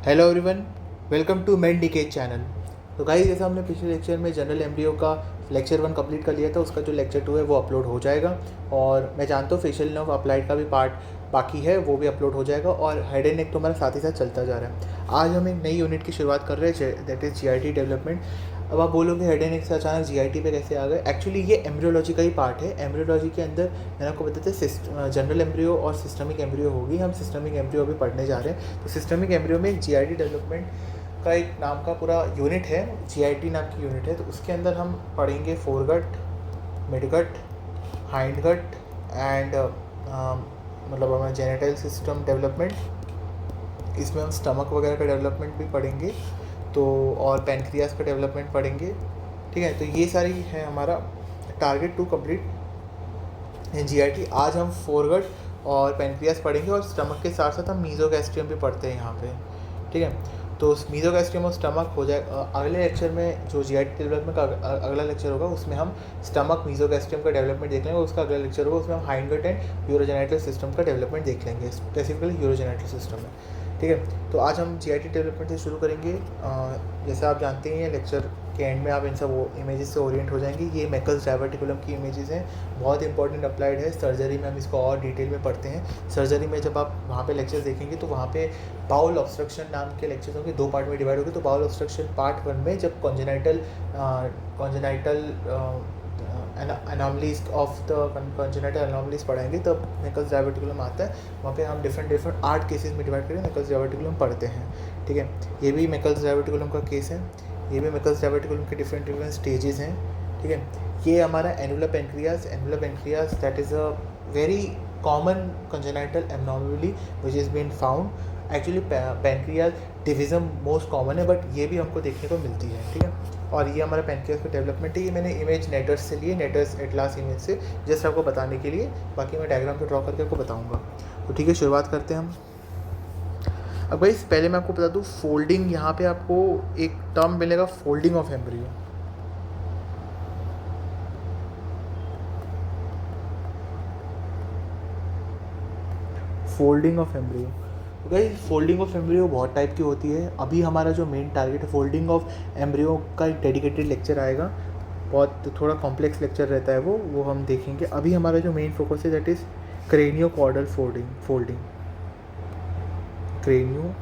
Hello everyone, welcome to Med DK's चैनल। तो guys, जैसा हमने पिछले लेक्चर में जनरल एम्ब्रियो का लेक्चर 1 कंप्लीट कर लिया था, उसका जो लेक्चर 2 है वो अपलोड हो जाएगा। और मैं जानता हूँ फेशियल नर्व अप्लाइड का भी पार्ट बाकी है, वो भी अपलोड हो जाएगा। और हेड एंड नेक तो हमारा साथ ही साथ चलता जा रहा है। आज हम एक नई यूनिट की शुरुआत कर रहे हैं, दैट इज़ जीआईटी डेवलपमेंट। अब आप बोलोगे हेड एंड नेक से अचानक जीआईटी पे कैसे आ गए? एक्चुअली ये एम्ब्रियोलॉजी का ही पार्ट है। एम्ब्रियोलॉजी के अंदर मैंने आपको बताया था जनरल एम्ब्रियो और सिस्टमिक एम्ब्रियो होगी। हम सिस्टमिक एम्ब्रियो अभी पढ़ने जा रहे हैं। तो सिस्टमिक एम्ब्रियो में जीआईटी डेवलपमेंट का एक नाम का पूरा यूनिट है, जीआईटी नाम की यूनिट है। तो उसके अंदर हम पढ़ेंगे फोरगट, मिडगट, हाइंडगट एंड मतलब हमारा जेनेटाइल सिस्टम डेवलपमेंट। इसमें हम स्टमक वगैरह का डेवलपमेंट भी पढ़ेंगे, तो और पैनक्रियास का डेवलपमेंट पढ़ेंगे। ठीक है, तो ये सारी है हमारा टारगेट टू कंप्लीट जीआईटी। आज हम फोरगट और पैनक्रियास पढ़ेंगे और स्टमक के साथ साथ हम मीज़ोगैस्ट्रियम भी पढ़ते हैं यहाँ पे। ठीक है, तो मीज़ोगैस्ट्रियम और स्टमक हो जाए। अगले लेक्चर में जो जीआईटी डेवलपमेंट का अगला लेक्चर होगा उसमें हम स्टमक मीज़ोगैस्ट्रियम का डेवलपमेंट देख लेंगे। उसका अगला लेक्चर होगा उसमें हम हाइंडगट एंड यूरोजेनाइटल सिस्टम का डेवलपमेंट देख लेंगे, स्पेसिफिकली यूरोजेनाइटल सिस्टम में। ठीक है, तो आज हम जीआईटी डेवलपमेंट से शुरू करेंगे। जैसे आप जानते हैं लेक्चर के एंड में आप इन सब इमेजेस से ओरिएंट हो जाएंगे। ये मैकल्स डायवर्टिकुलम की इमेजेस हैं, बहुत इंपॉर्टेंट अप्लाइड है। सर्जरी में हम इसको और डिटेल में पढ़ते हैं। सर्जरी में जब आप वहाँ पे लेक्चर्स देखेंगे तो वहाँ पे बाउल ऑब्स्ट्रक्शन नाम के लेक्चर्स होंगे, 2 पार्ट में डिवाइड होंगे। तो बाउल ऑब्स्ट्रक्शन पार्ट 1 में जब congenital anomalies of the congenital anomalies पढ़ाएंगे तब मैकल्स डायवर्टिकुलम आता है। वहाँ पे हम डिफरेंट 8 केसेस में डिवाइड करके मैकल्स डायवर्टिकुलम पढ़ते हैं। ठीक है, ये भी मैकल्स डायवर्टिकुलम का केस है। ये भी मैकल्स डायवर्टिकुलम के डिफरेंट स्टेजेस हैं। ठीक है, ये हमारा annular pancreas that is a very common congenital abnormality which is been found। Actually pancreas division most common है, बट ये भी हमको देखने को मिलती है। ठीक है, और ये हमारा पेनक्रियास का डेवलपमेंट है। ये मैंने इमेज नेटर्स से लिए, नेटर्स एटलास इमेज से, जस्ट आपको बताने के लिए। बाकी मैं डायग्राम पे ड्रॉ करके आपको बताऊंगा। तो ठीक है, शुरुआत करते हैं हम। अब भाई पहले मैं आपको बता दूँ, फोल्डिंग, यहाँ पे आपको एक टर्म मिलेगा, folding of embryo. Folding of embryo, तो गाइस फोल्डिंग ऑफ एम्ब्रियो बहुत टाइप की होती है। अभी हमारा जो मेन टारगेट है फोल्डिंग ऑफ एम्ब्रियो का एक डेडिकेटेड लेक्चर आएगा, बहुत थोड़ा कॉम्प्लेक्स लेक्चर रहता है वो हम देखेंगे। अभी हमारा जो मेन फोकस है that is cranio chordal folding cranio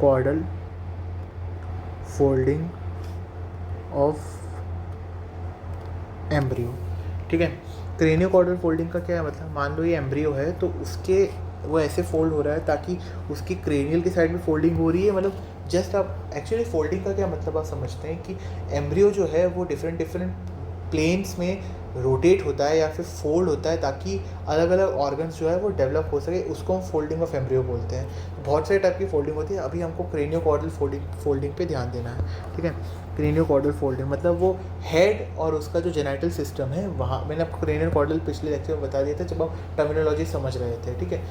chordal folding of embryo. ठीक है, क्रेनियो कॉर्डल फोल्डिंग का क्या है मतलब, मान लो ये एम्ब्रियो है तो उसके वो ऐसे फोल्ड हो रहा है ताकि उसकी क्रेनियल की साइड में फोल्डिंग हो रही है। मतलब जस्ट आप एक्चुअली फोल्डिंग का क्या मतलब आप समझते हैं कि एम्ब्रियो जो है वो डिफरेंट प्लेन्स में रोटेट होता है या फिर फोल्ड होता है ताकि अलग अलग ऑर्गन्स जो है वो डेवलप हो सके। उसको हम फोल्डिंग ऑफ एम्ब्रियो बोलते हैं। बहुत सारे टाइप की फोल्डिंग होती है। अभी हमको क्रेनियो कॉर्डल फोल्डिंग पे ध्यान देना है। ठीक है, क्रेनियो कॉर्डल फोल्डिंग मतलब वो हेड और उसका जो जेनाइटल सिस्टम है वहाँ, मैंने आपको क्रेनियो कॉर्डल पिछले लेक्चर में बता दिया था जब आप टर्मिनोलॉजी समझ रहे थे। ठीक है,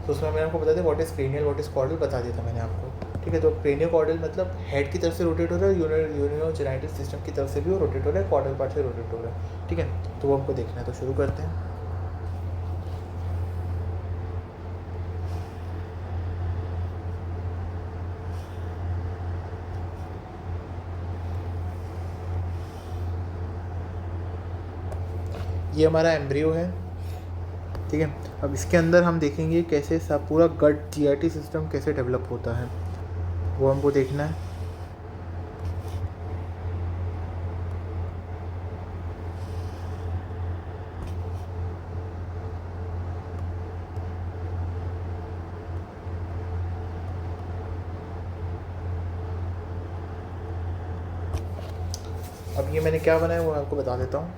तो उसमें मैंने आपको बता दिया what is cranial, what is caudal बता दिया था मैंने आपको। ठीक है, तो क्रेनियो कॉर्डल मतलब हेड की तरफ से रोटेट हो रहा है, यूरिनो जेनाइटल सिस्टम की तरफ से भी वो रोटेट हो रहा है, कॉर्डल पार्ट से रोटेट हो रहा है। ठीक है, तो वो हमको देखना है, तो शुरू करते हैं। ये हमारा एम्ब्रियो है। ठीक है, अब इसके अंदर हम देखेंगे कैसे सब पूरा गट जीआईटी सिस्टम कैसे डेवलप होता है, वो हमको देखना है। अब ये मैंने क्या बनाया वो आपको बता देता हूँ।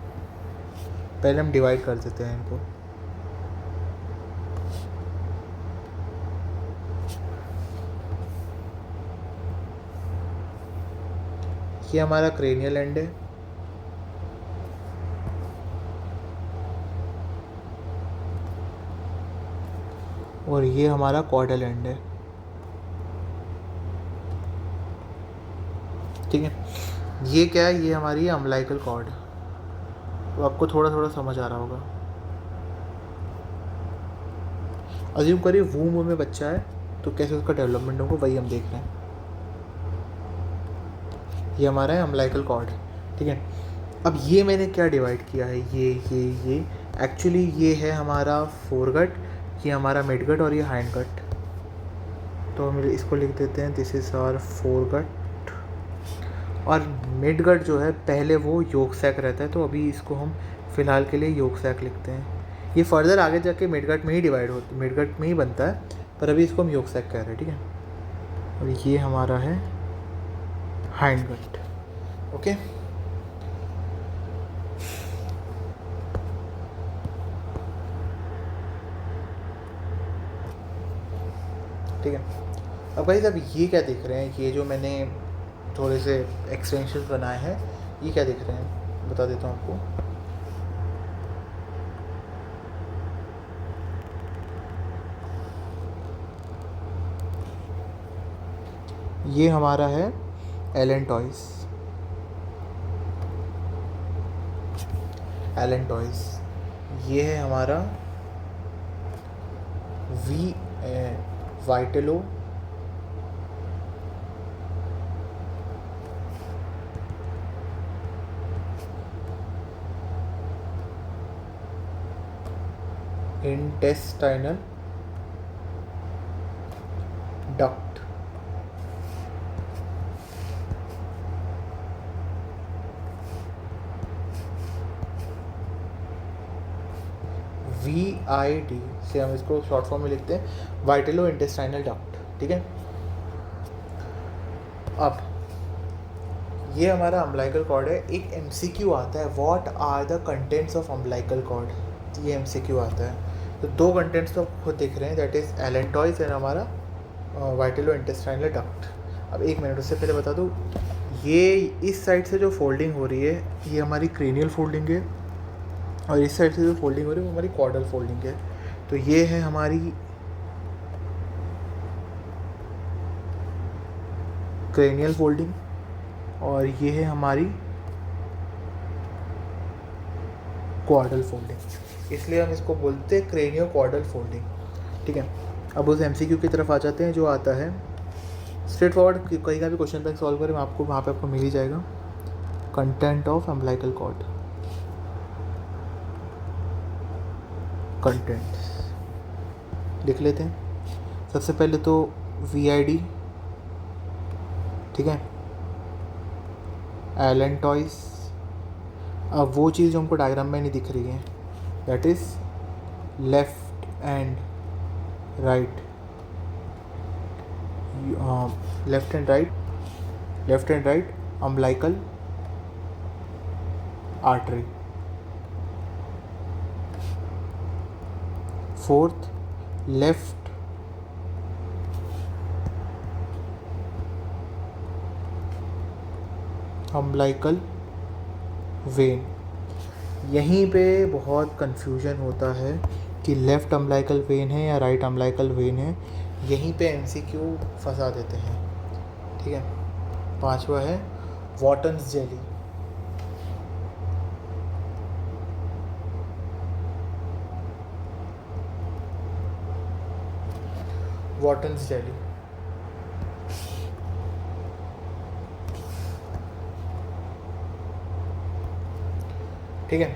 पहले हम डिवाइड कर देते हैं इनको। ये हमारा क्रेनियल एंड है, और ये हमारा कॉर्डल एंड है। ठीक है, ये क्या है, ये हमारी अम्बिलिकल कॉर्ड। तो आपको थोड़ा थोड़ा समझ आ रहा होगा। अज्यूम करिए वूम में बच्चा है, तो कैसे उसका डेवलपमेंट होगा वही हम देख रहे हैं। ये हमारा है अम्बिलिकल कॉर्ड, ठीक है। अब ये मैंने क्या डिवाइड किया है, ये एक्चुअली ये है हमारा फोरगट, ये हमारा मिडगट और ये हाइंडगट। तो हम इसको लिख देते हैं दिस इज़ आवर फोरगट। और मिडगट जो है पहले वो योग सैक रहता है, तो अभी इसको हम फ़िलहाल के लिए योग सैक लिखते हैं। ये फर्दर आगे जाके मिडगट में ही डिवाइड होता, मिडगट में ही बनता है, पर अभी इसको हम योग सैक कह रहे हैं, ठीक है। और ये हमारा है हाइंडगट, ओके। ठीक है। अब गाइस अब ये क्या देख रहे हैं, ये जो मैंने थोड़े से एक्सटेंशंस बनाए हैं, ये क्या देख रहे हैं बता देता हूँ आपको। ये हमारा है एलेंटॉइस, ये है हमारा वाइटेलो, इंटेस्टाइनल डक्ट, VID से हम इसको शॉर्ट फॉर्म में लिखते हैं, वाइटेलो इंटेस्टाइनल डक्ट, ठीक है। अब ये हमारा अम्बिलिकल कॉर्ड है। एक MCQ आता है, what are the contents of umbilical cord, ये MCQ आता है। तो दो कंटेंट्स तो खुद देख रहे हैं, दैट इज़ एलेंटॉइस एंड हमारा वाइटेलो इंटेस्टाइनल डक्ट। अब एक मिनट, उससे पहले बता दूँ, ये इस साइड से जो फोल्डिंग हो रही है ये हमारी क्रेनियल फोल्डिंग है, और इस साइड से जो फोल्डिंग हो रही है वो हमारी कॉर्डल फोल्डिंग है। तो ये है हमारी क्रेनियल फोल्डिंग और ये है हमारी क्वार्डल फोल्डिंग, इसलिए हम इसको बोलते हैं क्रेनियो क्वार्डल फोल्डिंग, ठीक है। अब उस MCQ की तरफ आ जाते हैं, जो आता है स्ट्रेट फॉरवर्ड, कहीं का भी क्वेश्चन बैंक सॉल्व करें आपको वहाँ पे आपको मिल ही जाएगा। Content of umbilical cord, contents लिख लेते हैं। सबसे पहले तो VID, ठीक है, एलेंटॉइस। अब वो चीज़ जो हमको डायग्राम में नहीं दिख रही है, that is left and right, left and right umbilical artery. Fourth, left umbilical when. यहीं पे बहुत कंफ्यूजन होता है कि लेफ़्ट अम्बिलिकल वेन है या राइट अम्बिलिकल वेन है, यहीं पे MCQ फंसा देते हैं, ठीक है। पांचवा है वॉटन्स जेली, वॉटन्स जेली, ठीक है।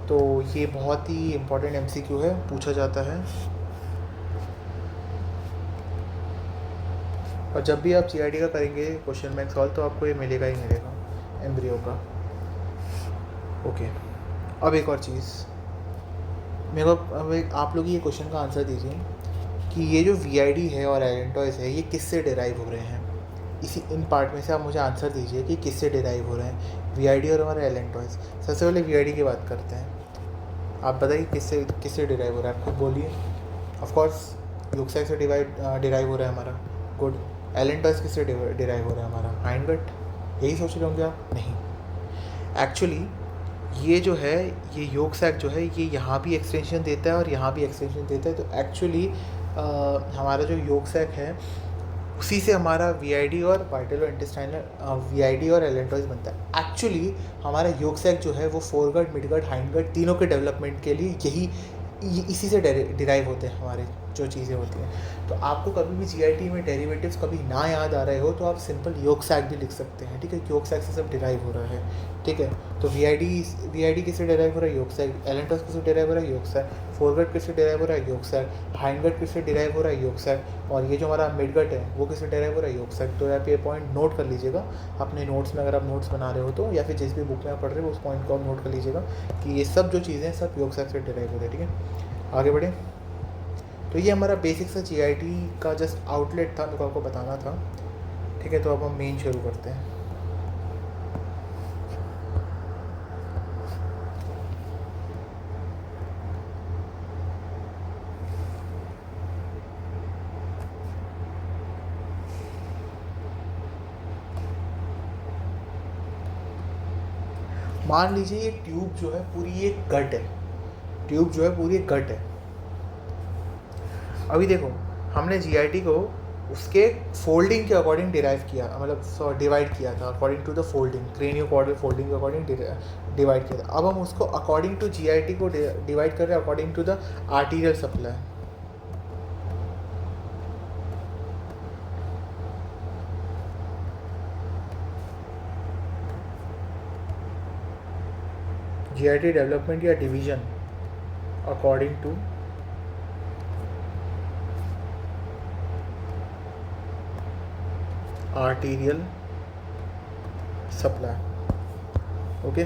तो ये बहुत ही इम्पोर्टेंट MCQ है, पूछा जाता है। और जब भी आप CID का करेंगे क्वेश्चन बैंक सॉल्व, तो आपको ये मिलेगा ही मिलेगा एम्ब्रियो का, ओके। अब एक और चीज़, मेरे को अब आप लोग ये क्वेश्चन का आंसर दीजिए कि ये जो VID है और एलेंटॉइस है ये किससे डिराइव हो रहे हैं। इसी इन पार्ट में से आप मुझे आंसर दीजिए कि किससे डिराइव हो रहे हैं VID और हमारे एलेंटॉइस। सबसे पहले VID की बात करते हैं, आप बताइए किससे डिराइव हो रहा है, आप खुद बोलिए। ऑफ कोर्स योग सैक से डिराइव हो रहा है हमारा, गुड। एलेंटॉइस किससे डिराइव हो रहा है हमारा, हाइंडगट। यही सोच रहे होंगे आप, नहीं। एक्चुअली ये जो है, ये योग सैक जो है ये यहाँ भी एक्सटेंशन देता है और यहाँ भी एक्सटेंशन देता है। तो एक्चुअली हमारा जो योग सैक है उसी से हमारा VID और वाइटेलो इंटेस्टाइनल VID और एलेंटॉइस बनता है। एक्चुअली हमारा योग सैक जो है वो फोरगट, मिडगट, हाइंडगट तीनों के डेवलपमेंट के लिए इसी से डिराइव होते हैं हमारे जो चीज़ें होती हैं। तो आपको कभी भी जीआईटी में डेरिवेटिव्स कभी ना याद आ रहे हो तो आप सिंपल योग सैक भी लिख सकते हैं, ठीक है। योग सैक से सब डिराइव हो रहा है, ठीक है। तो वी आई डी किससे डिराइव हो रहा है? Yolk sac. एलेंटस किससे डिराइव हो रहा है? Yolk sac. फोरगट किससे डिराइव हो रहा है? Yolk sac. हाइंडगट किससे डिराइव हो रहा है? Yolk sac. और ये जो हमारा मिडगट है वो किससे डिराइव हो रहा है? Yolk sac. तो आप ये पॉइंट नोट कर लीजिएगा अपने नोट्स में, अगर आप नोट्स बना रहे हो तो, या फिर जिस भी बुक में आप पढ़ रहे हो उस पॉइंट को आप नोट कर लीजिएगा कि ये सब जो चीज़ें हैं सब योग सैक से डिराइव हो रही है, ठीक है। आगे बढ़े। तो ये हमारा बेसिक सा जीआईटी का जस्ट आउटलेट था, मेरे को आपको बताना था, ठीक है। तो अब हम मेन शुरू करते हैं। मान लीजिए ये ट्यूब जो है पूरी एक गट है, ट्यूब जो है पूरी एक गट है। अभी देखो, हमने जीआईटी को उसके फोल्डिंग के अकॉर्डिंग डिराइव किया, मतलब डिवाइड किया था according to the folding, cranio chordal folding के अकॉर्डिंग डिवाइड किया था। अब हम उसको अकॉर्डिंग टू जीआईटी को डिवाइड कर रहे हैं according to the arterial supply. GIT development या division according to arterial supply, okay.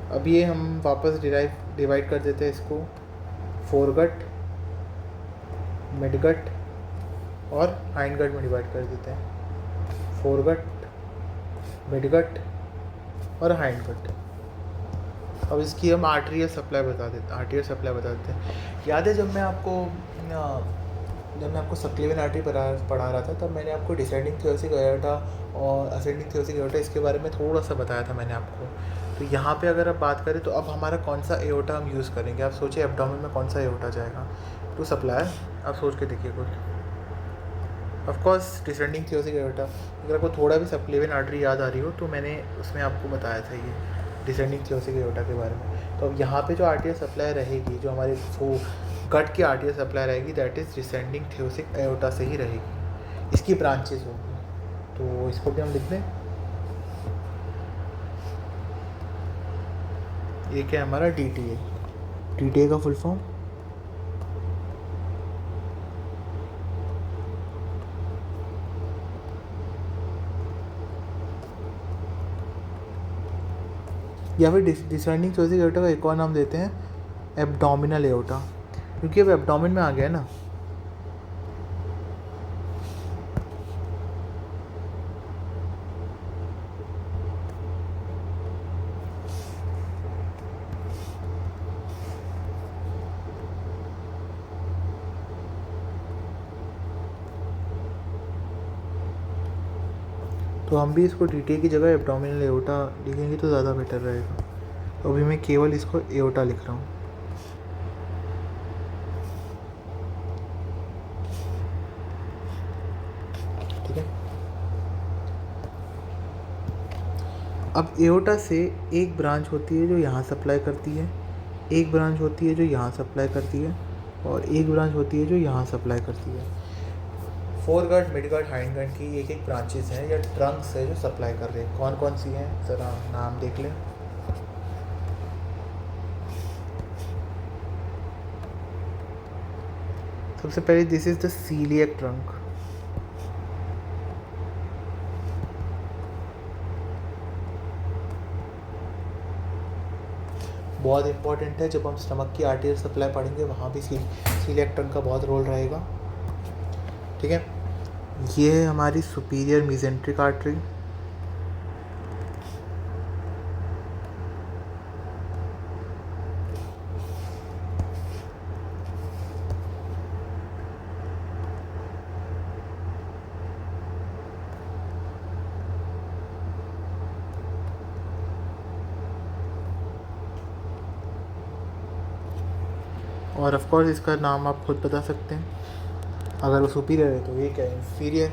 अब ये हम वापस डिवाइड कर देते हैं इसको फोरगट, मिडगट और हाइंडगट में डिवाइड कर देते हैं। फोरगट, मिडगट और हाइंडगट। अब इसकी हम आर्टेरियल सप्लाई बता देते हैं। याद है जब मैं आपको सबक्लेवियन आर्टरी पढ़ा रहा था, तब मैंने आपको डिसेंडिंग थियोरेटिक एओर्टा और असेंडिंग थियोरेटिक एओर्टा इसके बारे में थोड़ा सा बताया था मैंने आपको। तो यहाँ पे अगर आप बात करें तो अब हमारा कौन सा एओर्टा हम यूज़ करेंगे, आप सोचिए एब्डोमेन में कौन सा एओर्टा जाएगा टू सप्लाई, आप सोच के देखिए कुछ। Of course descending thoracic aorta. अगर आपको थोड़ा भी सबक्लेवियन आर्टरी याद आ रही हो तो मैंने उसमें आपको बताया था ये डिसेंडिंग थियोरेटिक एओर्टा के बारे में। तो अब यहाँ पे जो आर्टरियल सप्लाई रहेगी, जो हमारे गट की आर्टरियल सप्लाई रहेगी, that is descending thoracic aorta से ही रहेगी, इसकी ब्रांचेस होंगी। तो इसको भी हम लिख दें, ये क्या है हमारा DTA। DTA का फुल फॉर्म या फिर डिसेंडिंग थियोरेटिक एओर्टा का एक और नाम देते हैं एब्डोमिनल एओर्टा, क्योंकि अब एब्डोमेन में आ गया ना। तो हम भी इसको DTA की जगह एब्डोमिनल एओर्टा लिखेंगे तो ज़्यादा बेटर रहेगा। तो अभी मैं केवल इसको एओर्टा लिख रहा हूँ, ठीक है। अब एओर्टा से एक ब्रांच होती है जो यहाँ सप्लाई करती है, एक ब्रांच होती है जो यहाँ सप्लाई करती है, और एक ब्रांच होती है जो यहाँ सप्लाई करती है। फोरगट, मिडगट, हाइंडगट की एक एक ब्रांचेस हैं या ट्रंक्स है जो सप्लाई कर रहे हैं। कौन कौन सी हैं ज़रा नाम देख लें। सबसे पहले this is the coeliac trunk. बहुत इंपॉर्टेंट है, जब हम स्टमक की आर्टरियल सप्लाई पढ़ेंगे वहाँ भी सीलियक ट्रंक का बहुत रोल रहेगा, ठीक है। ये है हमारी सुपीरियर मेसेंट्रिक आर्टरी, और ऑफ कोर्स इसका नाम आप खुद बता सकते हैं। अगर वो सुपीरियर है तो ये क्या है, इंफीरियर।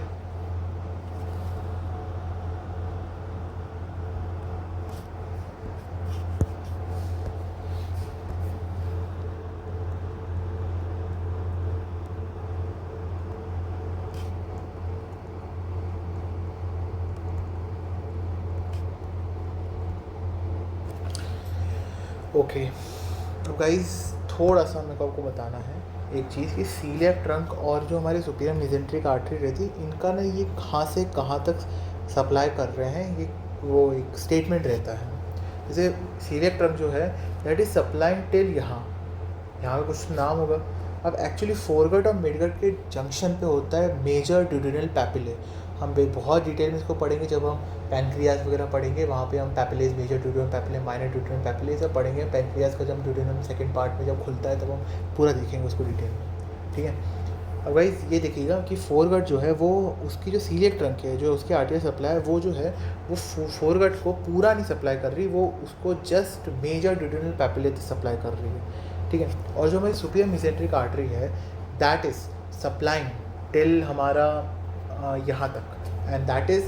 ओके, तो गाइस थोड़ा सा मेरे को आपको बताना है एक चीज़ कि सीलियक ट्रंक और जो हमारे सुपीरियर मेजेंट्रिक आर्टरी रहती है, इनका ना ये कहाँ से कहाँ तक सप्लाई कर रहे हैं, ये वो एक स्टेटमेंट रहता है। जैसे सीलियक ट्रंक जो है दैट इज़ सप्लाइंग टिल यहाँ पे कुछ नाम होगा। अब एक्चुअली फोरगट और मिडगट के जंक्शन पे होता है मेजर ड्यूडेनल पैपिले। हम बहुत डिटेल में इसको पढ़ेंगे जब हम पैनक्रियाज वगैरह पढ़ेंगे, वहाँ पे हम papillae, major duodenal papillae, minor duodenal papillae सब पढ़ेंगे। पैनक्रियाज का जब ड्यूडेनल सेकंड पार्ट में जब खुलता है तब हम पूरा देखेंगे उसको डिटेल में, ठीक है। अब गाइस ये देखिएगा कि फोरगट जो है वो उसकी जो सीलियक ट्रंक है, जो उसकी आर्टियल सप्लाई है, वो जो है वो फोरगट को पूरा नहीं सप्लाई कर रही, वो उसको just major duodenal papillae supply कर रही है, ठीक है। और जो हमारी सुपीरियर मेसेंट्रिक आर्टरी है दैट इज़ सप्लाइंग टिल हमारा यहाँ तक, एंड दैट इज़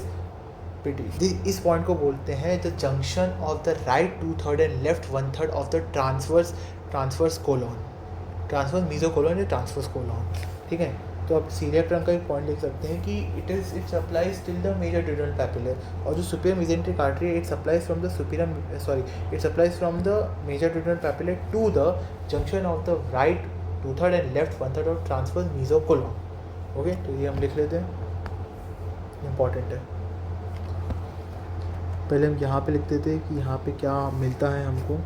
इस पॉइंट को बोलते हैं the junction of the right 2/3 and left 1/3 of the transverse colon, transverse mesocolon या ट्रांसवर्स कोलॉन, ठीक है। तो आप सीलियक ट्रंक का एक पॉइंट लिख सकते हैं कि it supplies till the major duodenal papillae, और जो सुपीरियर मेसेंट्रिक आर्टरी है it supplies from the major duodenal papillae to the junction of the right 2/3 and left 1/3 of transverse mesocolon. Okay, तो ये हम लिख लेते हैं, इम्पॉर्टेंट है। पहले हम यहाँ पे लिख देते हैं कि यहाँ पे क्या मिलता है हमको।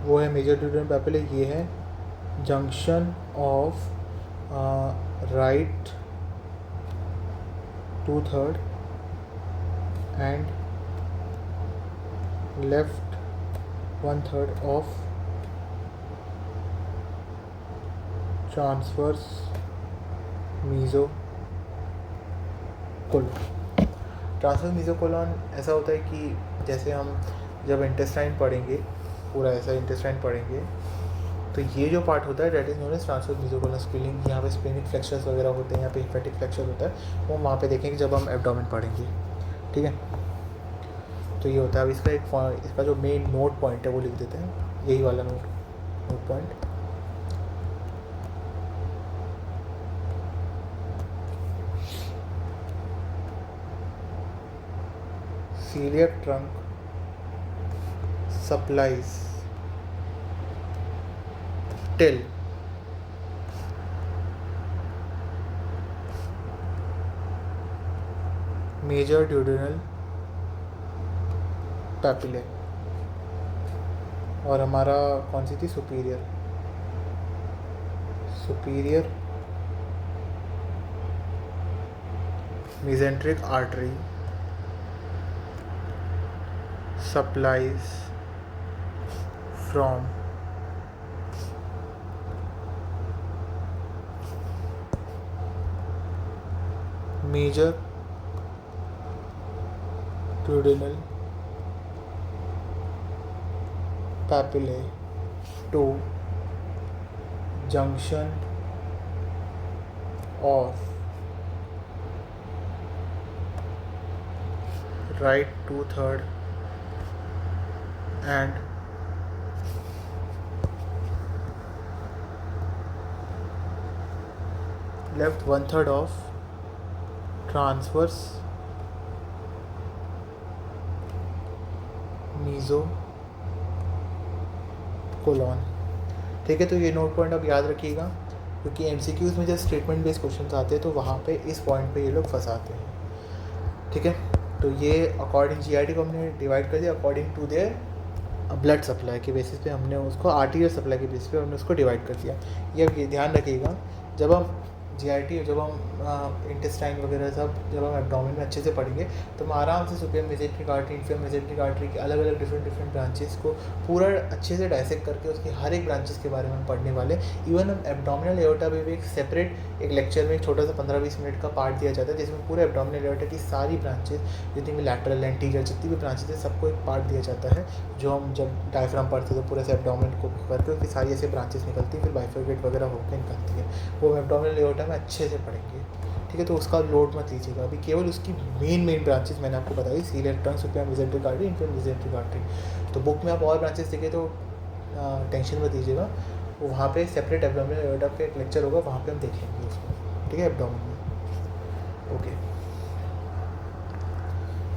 वो है मेजर ड्यूडेनल पैपिले, ये है junction of right 2/3 and left 1/3 of transverse mesocolon. Transverse mesocolon ऐसा होता है कि जैसे हम जब इंटेस्टाइन पढ़ेंगे, पूरा ऐसा इंटेस्टाइन पढ़ेंगे, तो ये जो पार्ट होता है that is known as transverse mesocolon splenic. यहाँ पे स्प्लीनिक फ्लेक्शर्स वगैरह होते हैं, यहाँ पे हिपैटिक फ्लेक्शर होता है, वो वहाँ पे देखेंगे जब हम एब्डोमेन पढ़ेंगे, ठीक है। तो ये होता है। अब इसका जो मेन नोट पॉइंट है वो लिख देते हैं, यही वाला note point. Coeliac trunk supplies till major duodenal papillae, और हमारा कौन सी थी, superior mesenteric artery supplies from major duodenal papillae to junction of right 2/3 and left 1/3 of transverse मीजोकोलॉन, ठीक है। तो ये नोट पॉइंट आप याद रखिएगा, क्योंकि एमसीक्यूज़ में जब स्टेटमेंट बेस्ड क्वेश्चन आते हैं तो वहाँ पे इस पॉइंट पे ये लोग फंसाते हैं, ठीक है। तो ये अकॉर्डिंग जीआईटी को हमने डिवाइड कर दिया according to their blood supply के बेसिस पे, हमने उसको आर्टीरियल सप्लाई के बेसिस पे हमने उसको डिवाइड कर दिया। ये अब ये ध्यान रखिएगा, जब हम जीआईटी, जब हम इंटेस्टाइन वगैरह सब जब हम एब्डोमेन में अच्छे से पढ़ेंगे तो हम आराम से superior mesenteric artery, inferior mesenteric artery के अलग अलग डिफरेंट ब्रांचेस को पूरा अच्छे से डायसेक्ट करके उसकी हर एक ब्रांचेस के बारे में हम पढ़ने वाले। इवन हम एब्डोमिनल एओर्टा में भी एक सेपरेट एक लेक्चर में एक छोटा सा 15-20 मिनट का पार्ट दिया जाता है, जिसमें पूरे एब्डोमिनल एओर्टा की सारी ब्रांचेस, जितनी भी लैटरल एंटीरियर जितनी भी ब्रांचेस है, सबको एक पार्ट दिया जाता है। जो हम जब डायफ्राम पढ़ते तो पूरे से एब्डोमिन को करके उसकी सारी ऐसे ब्रांचेस निकलती है, फिर बाइफरकेट वगैरह होकर निकलती है, वो हम एब्डोमिनल एओर्टा में अच्छे से पढ़ेंगे, ठीक है, तो उसका लोड मत लीजिएगा अभी, केवल उसकी मेन ब्रांचेस मैंने आपको बताई, सीलियर टर्न सुपिया मेजेंट्री कार्टरी इंफर मेजेंट्री कार्टरी। तो बुक में आप और ब्रांचेस देखें तो टेंशन मत दीजिएगा, वहाँ पे सेपरेट एब्डोमिनल एओर्टा पे एक लेक्चर होगा, वहाँ पे हम देख लेंगे उसको, ठीक है, एब्डोमिन में। ओके,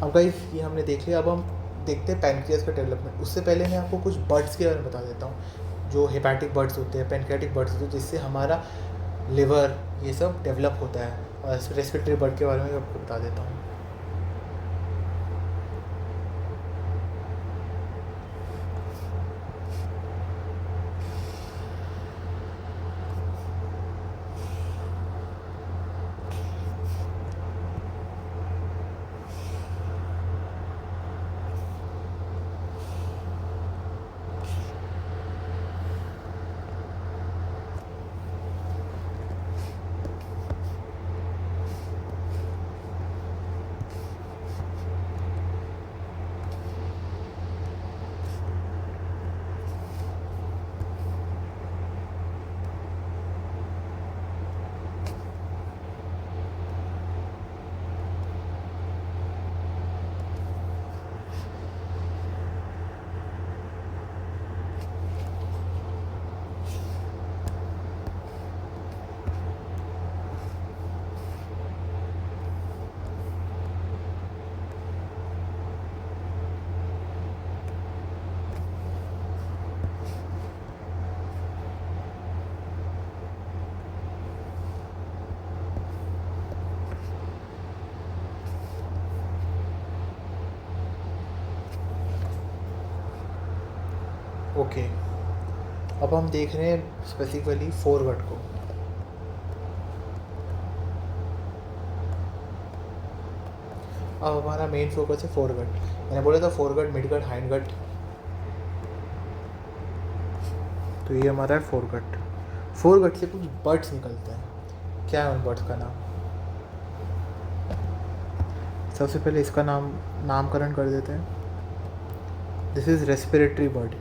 अब गाइस ये हमने देख लिया, अब हम देखते हैं पैनक्रियास का डेवलपमेंट। उससे पहले मैं आपको कुछ बर्ड्स के बारे में बता देता हूँ, जो हेपेटिक बर्ड्स होते हैं, पैनक्रियाटिक बर्ड्स होते हैं, जिससे हमारा लिवर ये सब डेवलप होता है। और रेस्पिरेटरी बर्ड के बारे में आपको बता देता हूँ। ओके, अब हम देख रहे हैं स्पेसिफिकली फोरगट को। अब हमारा मेन फोकस है फोरगट। मैंने बोला था फोरगट, मिडगट, हाइंडगट, तो ये हमारा है फोरगट। फोरगट से कुछ बर्ड्स निकलते हैं। क्या है उन बर्ड्स का नाम? सबसे पहले इसका नामकरण कर देते हैं। This is respiratory bird.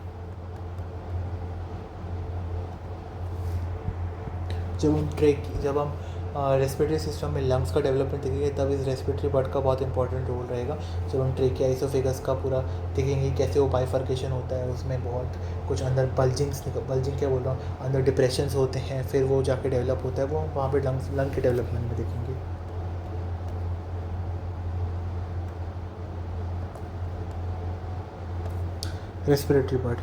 जब हम रेस्पिरेटरी सिस्टम में लंग्स का डेवलपमेंट देखेंगे, तब इस रेस्पिरेटरी बर्ड का बहुत इंपॉर्टेंट रोल रहेगा। जब हम ट्रेकिया, इसोफेगस का पूरा देखेंगे कैसे वो बाइफर्केशन होता है, उसमें बहुत कुछ अंदर बल्जिंग क्या बोल रहा हूँ, अंदर डिप्रेशंस होते हैं, फिर वो जाके डेवलप होता है, वो वहाँ पे लंग के डेवलपमेंट में देखेंगे। Respiratory bird.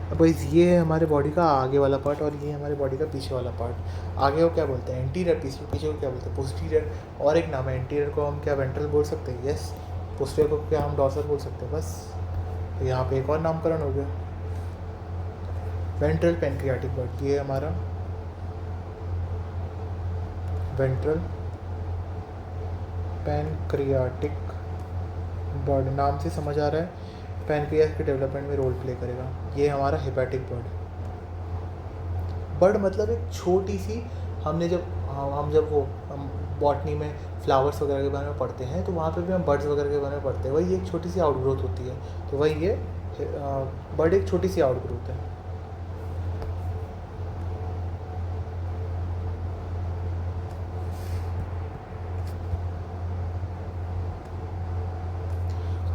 अब ये है हमारे बॉडी का आगे वाला पार्ट, और ये हमारे बॉडी का पीछे वाला पार्ट। आगे को क्या बोलते हैं? एंटीरियर। पीछे को क्या बोलते हैं? पोस्टीरियर। और एक नाम है एंटीरियर को हम क्या वेंट्रल बोल सकते हैं? यस। पोस्टीरियर को क्या हम डॉर्सल बोल सकते हैं? बस। तो यहाँ पे एक और नामकरण हो गया, वेंट्रल पैनक्रियाटिक बर्ड। ये हमारा वेंट्रल पैनक्रियाटिक बर्ड, नाम से समझ आ रहा है पैनक्रियास के डेवलपमेंट में रोल प्ले करेगा। ये हमारा हेपेटिक बर्ड मतलब एक छोटी सी, हम जब वो बॉटनी में फ्लावर्स वगैरह के बारे में पढ़ते हैं, तो वहाँ पे भी हम बर्ड्स वगैरह के बारे में पढ़ते हैं। वही एक छोटी सी आउटग्रोथ होती है, तो वही ये बर्ड एक छोटी सी आउटग्रोथ है।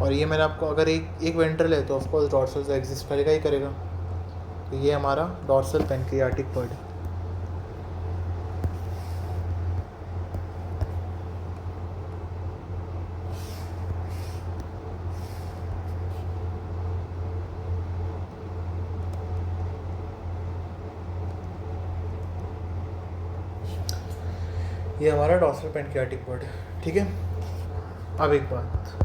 और ये मैंने आपको, अगर एक वेंट्रल है तो ऑफकोर्स डॉर्सल तो एग्जिस्ट करेगा ही करेगा। तो ये हमारा डॉर्सल पैनक्रियाटिक बर्ड। ये हमारा डॉर्सल पैनक्रियाटिक बर्ड, ठीक है। अब एक बात,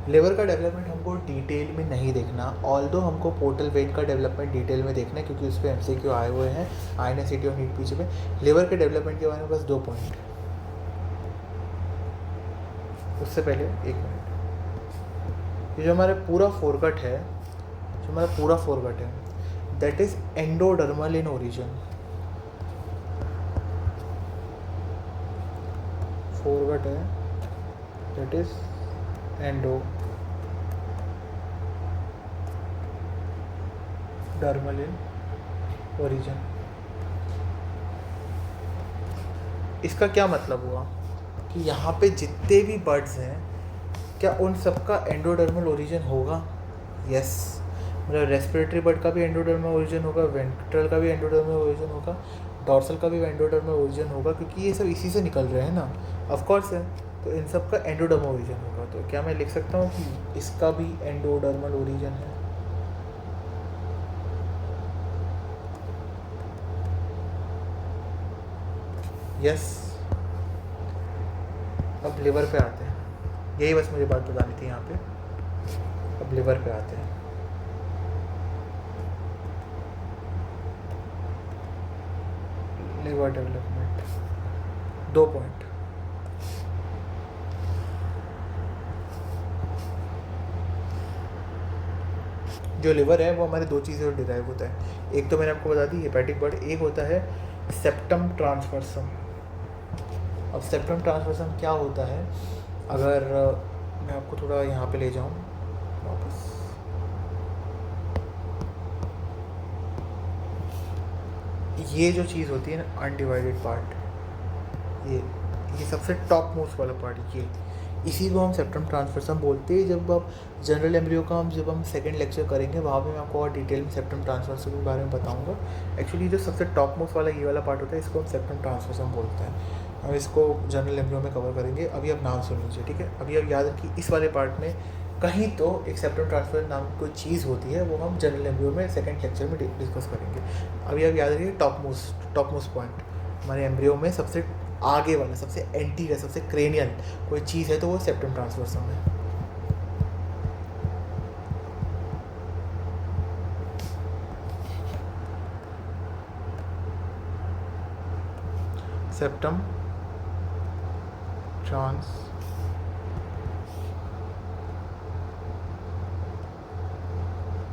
लिवर का डेवलपमेंट हमको डिटेल में नहीं देखना, ऑल्दो हमको पोर्टल वेन का डेवलपमेंट डिटेल में देखना है, क्योंकि उस पर MCQ आए हुए हैं INSCT और नीट पीछे पे। लिवर के डेवलपमेंट के बारे में बस 2 पॉइंट। उससे पहले 1 मिनट, ये जो हमारा पूरा फोरगट है, that is endodermal in origin. Foregut है that is endodermal in origin. इसका क्या मतलब हुआ कि यहाँ पे जितने भी बर्ड्स हैं क्या उन सबका एंडोडर्मल ओरिजिन होगा? यस, मतलब रेस्पिरेटरी बर्ड का भी एंडोडर्मल ओरिजिन होगा, वेंट्रल का भी एंडोडर्मल ओरिजिन होगा, डॉर्सल का भी एंडोडर्मल ओरिजिन होगा, क्योंकि ये सब इसी से निकल रहे हैं ना, ऑफ कोर्स है। तो इन सब का एंडोडर्मल ओरिजिन होगा। तो क्या मैं लिख सकता हूँ कि इसका भी एंडोडर्मल ओरिजिन है? यस। अब लिवर पे आते हैं, यही बस मुझे बात बतानी थी यहाँ पे। अब लिवर पे आते हैं। Liver development, 2 point. जो लिवर है वो हमारे 2 चीज़ों से डिराइव होता है। एक तो मैंने आपको बता दी हेपेटिक बर्ड, एक होता है सेप्टम ट्रांसवर्सम। अब सेप्टम ट्रांसवर्सम क्या होता है? अगर मैं आपको थोड़ा यहाँ पे ले जाऊँ वापस, ये जो चीज़ होती है ना अनडिवाइडेड पार्ट, ये सबसे टॉप मोस्ट वाला पार्ट, ये इसी को हम सेप्टम ट्रांसवर्सम बोलते हैं। जब आप जनरल एम्ब्रियो का जब हम सेकंड लेक्चर करेंगे वहाँ पे मैं आपको और डिटेल में सेप्टम ट्रांसवर्सम के बारे में बताऊंगा। एक्चुअली जो सबसे टॉप मोस्ट वाला ये वाला पार्ट होता है इसको हम सेप्टम ट्रांसवर्सम बोलते हैं। हम इसको जनरल एम्ब्रियो में कवर करेंगे। अभी आप नाम सुन लीजिए, ठीक है? अभी आप याद रखिए इस वाले पार्ट में कहीं तो एक सेप्टम ट्रांसफर नाम की कोई चीज़ होती है, वो हम जनरल एम्ब्रियो में सेकंड लेक्चर में डिस्कस करेंगे। अभी आप याद रखिए टॉप मोस्ट पॉइंट हमारे एम्ब्रियो में सबसे आगे वाला, सबसे एंटीरियर, सबसे क्रेनियल कोई चीज़ है तो वो सेप्टम ट्रांसवर्सम है। सेप्टम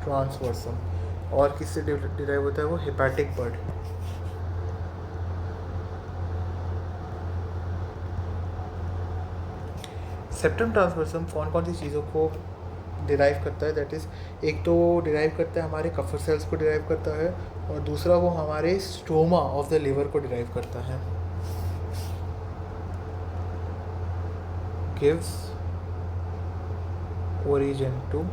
ट्रांसवर्सम और किससे डिराइव होता है? वो हेपेटिक बर्ड। सेप्टम ट्रांसवर्सम कौन कौन सी चीज़ों को डिराइव करता है? दैट इज़, एक तो डिराइव करता है हमारे कफर सेल्स को डिराइव करता है, और दूसरा वो हमारे स्ट्रोमा ऑफ द लिवर को डिराइव करता है। Gives origin to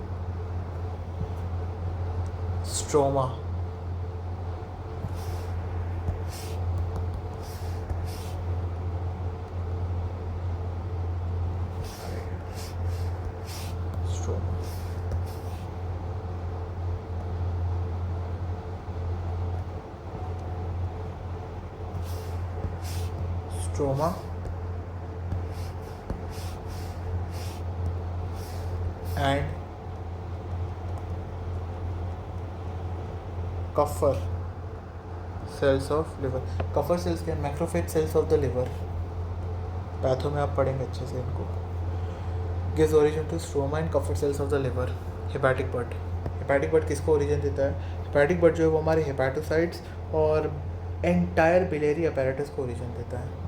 stroma stroma and Kupffer cells of liver. Kupffer cells के macrophage cells of the liver, patho में आप पढ़ेंगे अच्छे से इनको। Gives origin to stroma and Kupffer cells of the liver. Hepatic bud, hepatic bud किसको origin देता है? हेपेटिक बर्ड जो है वो हमारे हेपेटोसाइट्स और एंटायर बिलियरी अपैरेटस को ओरिजिन देता है।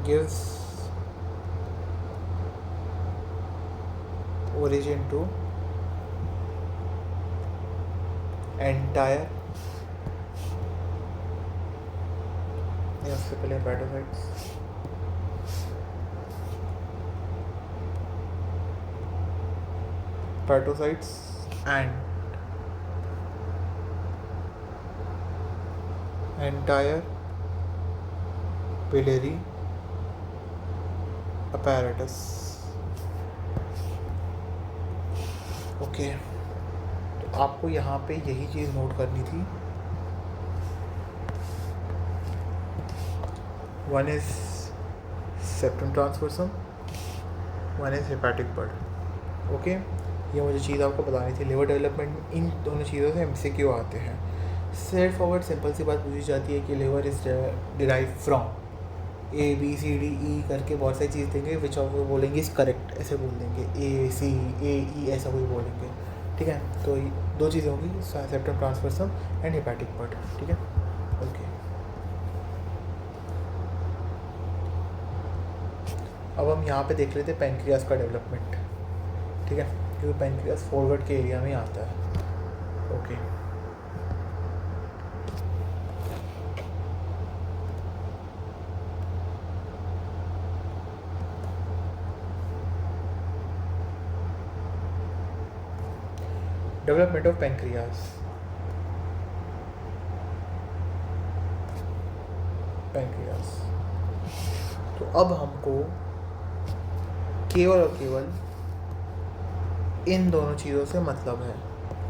गिव्स ओरिजिन टू एंटायर, उससे पहले hepatocytes, hepatocytes and entire biliary apparatus. Okay, तो आपको यहाँ पे यही चीज़ नोट करनी थी। One is septum transversum, one is hepatic bud. Okay, ये मुझे चीज़ आपको बतानी थी। लिवर डेवलपमेंट में इन दोनों चीज़ों से एमसीक्यू आते हैं। स्ट्रेट फॉरवर्ड सिंपल सी बात पूछी जाती है कि liver is derive from ABCDE करके बहुत सारी चीज़ देंगे, विच आप वो बोलेंगे इज़ करेक्ट, ऐसे बोल देंगे ACAE ऐसा कोई बोलेंगे, ठीक है? तो 2 चीज़ें होंगी, सेप्टम ट्रांसवर्सम एंड हेपेटिक बर्ड, ठीक है? ओके, अब हम यहाँ पे देख लेते हैं पैनक्रियास का डेवलपमेंट, ठीक है? क्योंकि पैनक्रियास फॉरवर्ड के एरिया में आता है। Okay, development of pancreas, pancreas. तो अब हमको केवल और केवल इन दोनों चीज़ों से मतलब है,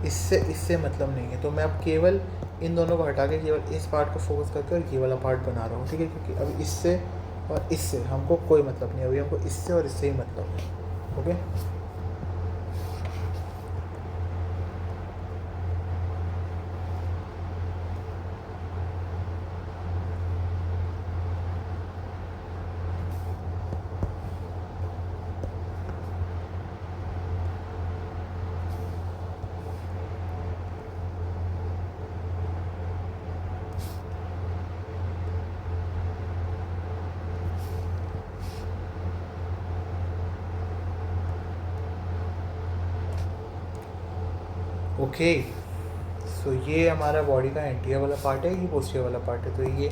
इससे मतलब नहीं है। तो मैं अब केवल इन दोनों को हटा के केवल इस पार्ट को फोकस करके और ये वाला पार्ट बना रहा हूँ, ठीक है, क्योंकि अब इससे और इससे हमको कोई मतलब नहीं, अभी हमको इससे और इससे ही मतलब है। Okay, okay. सो ये हमारा बॉडी का एंटीरियर वाला पार्ट है, ये पोस्टीरियर वाला पार्ट है। तो ये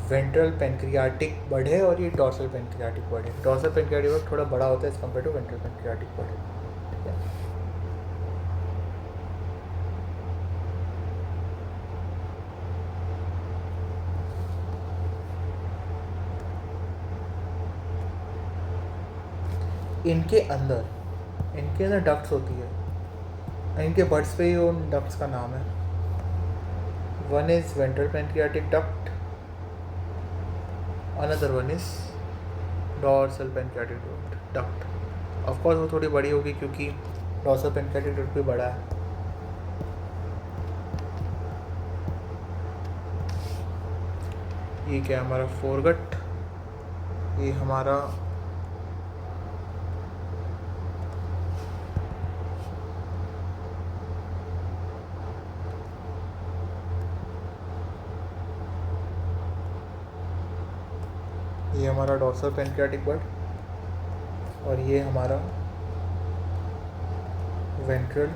वेंट्रल पेनक्रियाटिक बड है और ये डॉर्सल पेनक्रियाटिक बड है। डॉर्सल पेनक्रियाटिक बड थोड़ा बड़ा होता है as compare to ventral pancreatic bud, ठीक है। इनके अंदर डक्ट्स होती है, इनके बड्स पे ही उन डक्ट्स का नाम है। One is ventral pancreatic duct, another one is dorsal pancreatic duct. Of course वो थोड़ी बड़ी होगी क्योंकि डॉर्सल पेनक्रियाटिक डक्ट भी बड़ा है। ये क्या है हमारा फोरगट, ये हमारा डॉर्सल पेनक्रियाटिक बड और ये हमारा वेंट्रल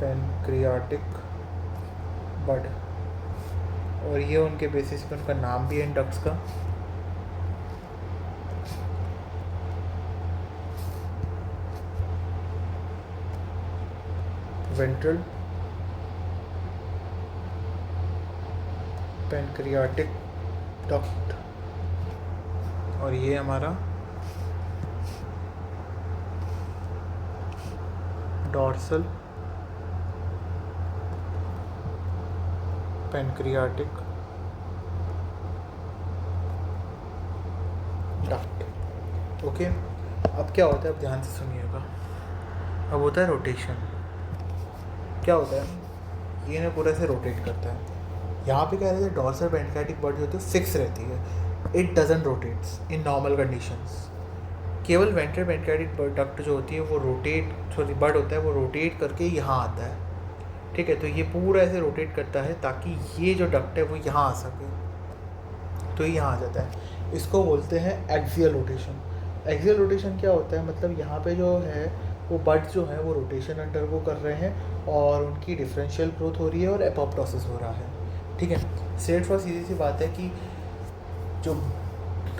पेनक्रियाटिक बड। और ये उनके बेसिस पे उनका नाम भी है इन डक्ट्स का। वेंट्रल पेनक्रियाटिक डक्ट और ये हमारा डॉर्सल पेनक्रियाटिक डक्ट। ओके, अब क्या होता है, अब ध्यान से सुनिएगा। अब होता है रोटेशन। क्या होता है, ये ना पूरा से रोटेट करता है। यहाँ पे क्या रहता है, डॉर्सल पेनक्रियाटिक बड जो होती है फिक्स रहती है, it doesn't rotates in normal conditions. केवल वेंट्रल पेनक्रियाटिक डक्ट जो होती है वो बड होता है, वो रोटेट करके यहाँ आता है, ठीक है। तो ये पूरा ऐसे रोटेट करता है ताकि ये जो डक्ट है वो यहाँ आ सके, तो ये यहाँ आ जाता है। इसको बोलते हैं एक्सियल रोटेशन। एक्सियल रोटेशन क्या होता है, मतलब यहाँ पे जो है वो बड जो है वो रोटेशन अंडरगो कर रहे हैं और उनकी डिफरेंशियल ग्रोथ हो रही है और एपोप्टोसिस हो रहा है, ठीक है। स्ट्रेट फॉर सीधी सी बात है कि जो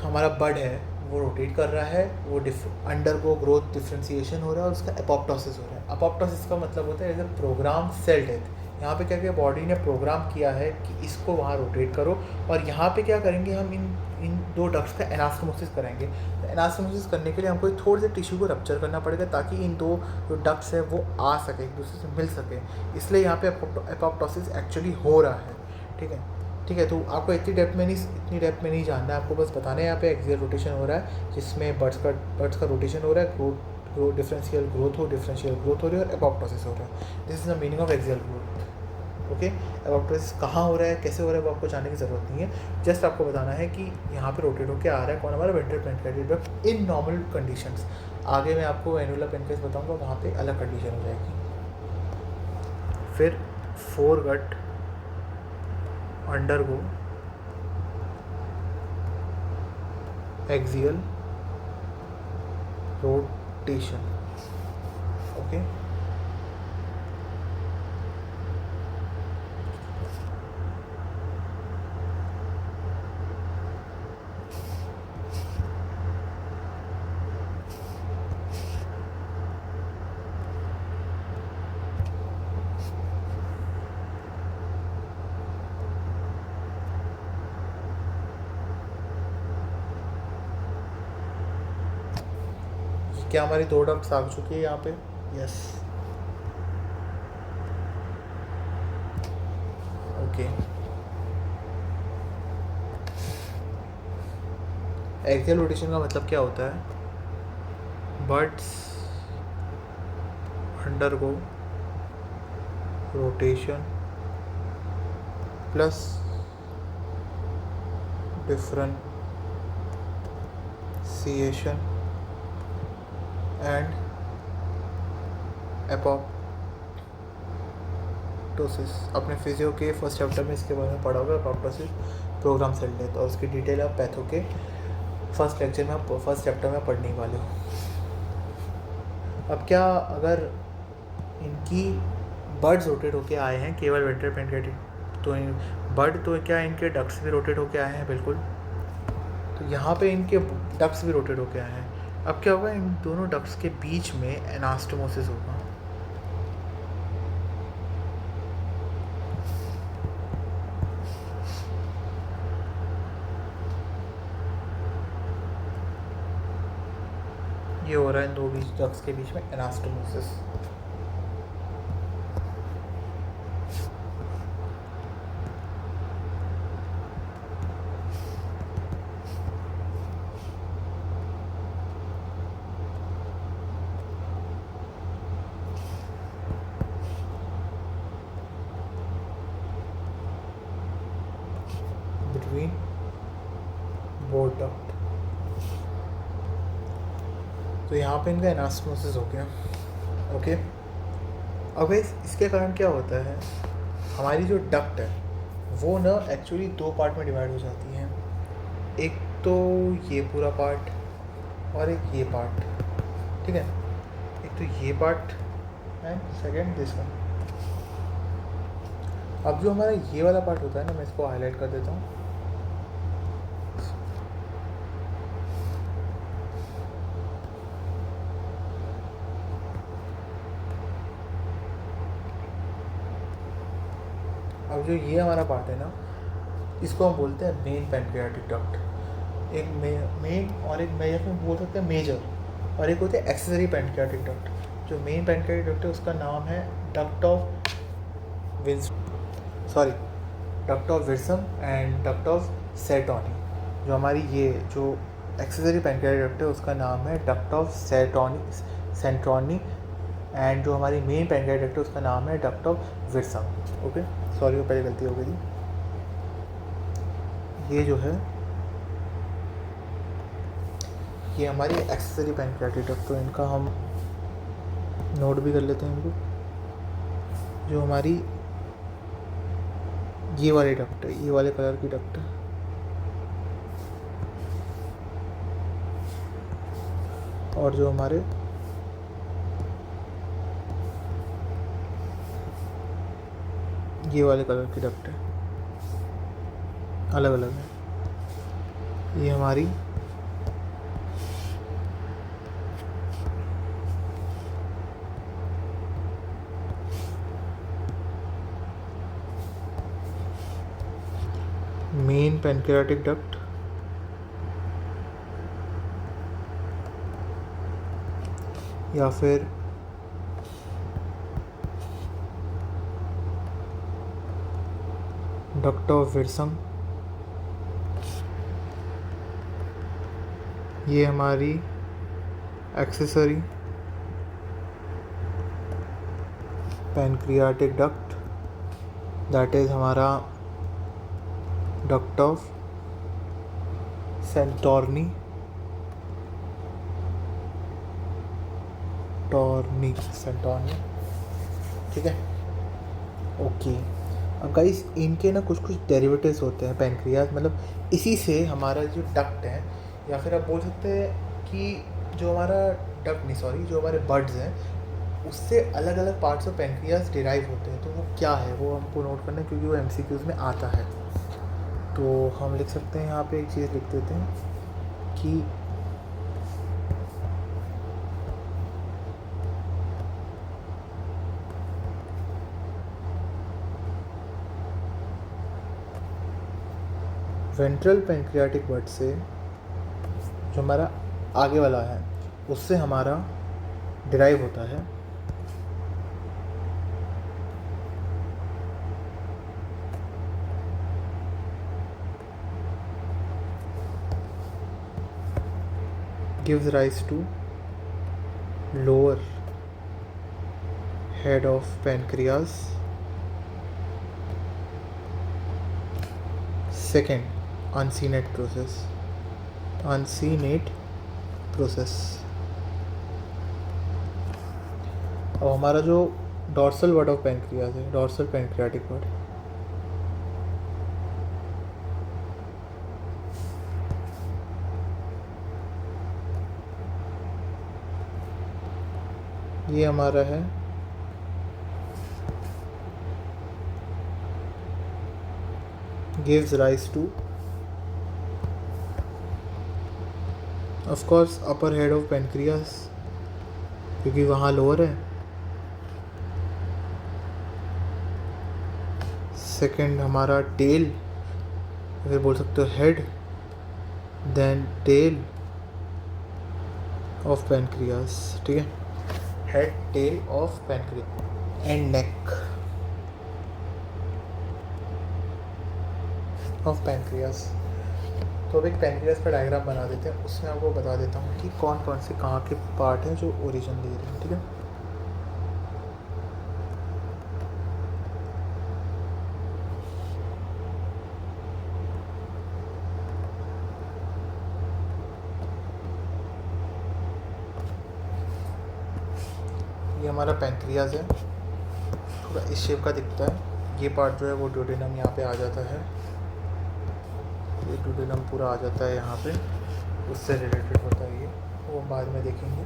हमारा बड है वो रोटेट कर रहा है, वो अंडरगो ग्रोथ डिफ्रेंसिएशन हो रहा है और उसका एपोप्टोसिस हो रहा है। एपोप्टोसिस का मतलब होता है as a program cell death. यहाँ पे क्या किया, बॉडी ने प्रोग्राम किया है कि इसको वहाँ रोटेट करो, और यहाँ पे क्या करेंगे, हम इन दो डक्ट्स का एनास्टोमोसिस करेंगे। तो एनास्टोमोसिस करने के लिए हमको थोड़े से टिश्यू को रप्चर करना पड़ेगा ताकि इन दो जो डक्ट्स है वो आ सके, एक दूसरे से मिल सके। इसलिए यहाँ पे एपोप्टोसिस एक्चुअली हो रहा है, ठीक है। ठीक है, तो आपको इतनी डेप्थ में नहीं जानना है, आपको बस बताना है यहाँ पे एक्सियल रोटेशन हो रहा है जिसमें बर्ड्स का रोटेशन हो रहा है, डिफरेंशियल ग्रोथ हो रही है और एपोप्टोसिस हो रहा है। This is the meaning of axial growth. Okay, apoptosis कहाँ हो रहा है, कैसे हो रहा है, वो आपको जानने की ज़रूरत नहीं है। जस्ट आपको बताना है कि यहाँ पे रोटेट होकर आ रहा है कौन, हमारा ventral pancreatic duct in normal conditions. आगे मैं आपको एनुलर पेनक्रियास बताऊँगा, वहाँ पे अलग कंडीशन हो जाएगी। फिर foregut undergo axial rotation. Okay, क्या हमारी 2 डक्ट्स आ चुकी है यहाँ पे? यस। ओके। एक्सियल रोटेशन का मतलब क्या होता है? Birds undergo rotation plus differentiation and apoptosis. अपने फिजियो के फर्स्ट चैप्टर में इसके बारे में पढ़ा होगा, एपोप्टोसिस, प्रोग्राम सेल डेथ, और उसकी डिटेल आप पैथो के फर्स्ट लेक्चर में, फर्स्ट चैप्टर में पढ़ने वाले हो। अब क्या अगर इनकी बर्ड्स रोटेट होके आए हैं केवल वेंट्रल पेनक्रियाटिक, तो बर्ड तो क्या इनके डक्ट्स भी रोटेट होके आए हैं? बिल्कुल। तो यहाँ पे इनके डक्ट्स भी रोटेट होके आए हैं। अब क्या होगा, इन दोनों डक्ट्स के बीच में एनास्टोमोसिस होगा। ये हो रहा है इन दो डक्ट्स के बीच में एनास्टोमोसिस। Between both duct. तो यहाँ पे इनका एनास्टोमोसिस हो गया। ओके। अब इसके कारण क्या होता है, हमारी जो डक्ट है वो ना एक्चुअली 2 पार्ट में डिवाइड हो जाती है। एक तो ये पूरा पार्ट और एक ये पार्ट, ठीक है। एक तो ये part and second this one. अब जो हमारा ये वाला पार्ट होता है ना, मैं इसको हाईलाइट कर देता हूँ। अब जो ये हमारा पार्ट है ना, इसको हम बोलते हैं मेन पैनक्रियाटिक डक्ट। एक मेन और एक मेजर में बोल सकते हैं मेजर, और एक होते हैं एक्सेसरी पैनक्रियाटिक डक्ट। जो मेन पैनक्रियाटिक डक्ट है उसका नाम है duct of Wilson and duct of Santorini. जो हमारी ये जो एक्सेसरी पैनक्रियाटिक डक्ट है उसका नाम है डक्ट ऑफ सेंट्रोनी, एंड जो हमारी मेन पैनक्रियाटिक डक्ट है उसका नाम है duct of Wilson. Okay, sorry वो पहले गलती हो गई थी। ये जो है ये हमारी एक्सेसरी पैनक्रियाटिक डक्ट, तो इनका हम नोट भी कर लेते हैं इनको। जो हमारी ये वाली डक्ट है, ये वाले कलर की डक्ट है, और जो हमारे ये वाले कलर की डक्ट है, अलग अलग है। ये हमारी मेन पैनक्रियाटिक डक्ट, या फिर डक्ट ऑफ विल्सन। ये हमारी accessory pancreatic duct, that is हमारा डक्ट ऑफ सेंटोर्नी, ठीक है। ओके। अब गाइस इनके ना कुछ डेरिवेटिव्स होते हैं पैनक्रियाज, मतलब इसी से हमारा जो डक्ट है, या फिर आप बोल सकते हैं कि जो हमारा जो हमारे बर्ड्स हैं उससे अलग अलग पार्ट्स ऑफ पैनक्रियाज डिराइव होते हैं। तो वो क्या है वो हमको नोट करना है, क्योंकि वो MCQs में आता है। तो हम लिख सकते हैं यहाँ पे एक चीज़ लिख देते हैं कि वेंट्रल पैनक्रियाटिक बर्ड से जो हमारा आगे वाला है उससे हमारा डिराइव होता है gives rise to lower head of pancreas. Second, unsenate process. Unsenate process. अब हमारा जो डॉर्सल बर्ड ऑफ पैंक्रियाज है, डॉर्सल पैंक्रियाटिक बर्ड, ये हमारा है gives rise to of course upper head of pancreas, क्योंकि वहाँ लोअर है. सेकंड हमारा टेल, फिर बोल सकते हो head, then tail of pancreas. ठीक है, head tail of pancreas and neck of pancreas. तो अब एक पैनक्रियास का डायग्राम बना देते हैं, उसमें आपको बता देता हूँ कि कौन कौन से कहाँ के पार्ट हैं जो ओरिजिन दे रहे हैं. ठीक है, ये हमारा पैनक्रियास है, थोड़ा इस शेप का दिखता है. ये पार्ट जो है वो ड्यूडेनम यहाँ पे आ जाता है, ये ड्यूडेनम पूरा आ जाता है यहाँ पे, उससे रिलेटेड होता है ये, वो बाद में देखेंगे.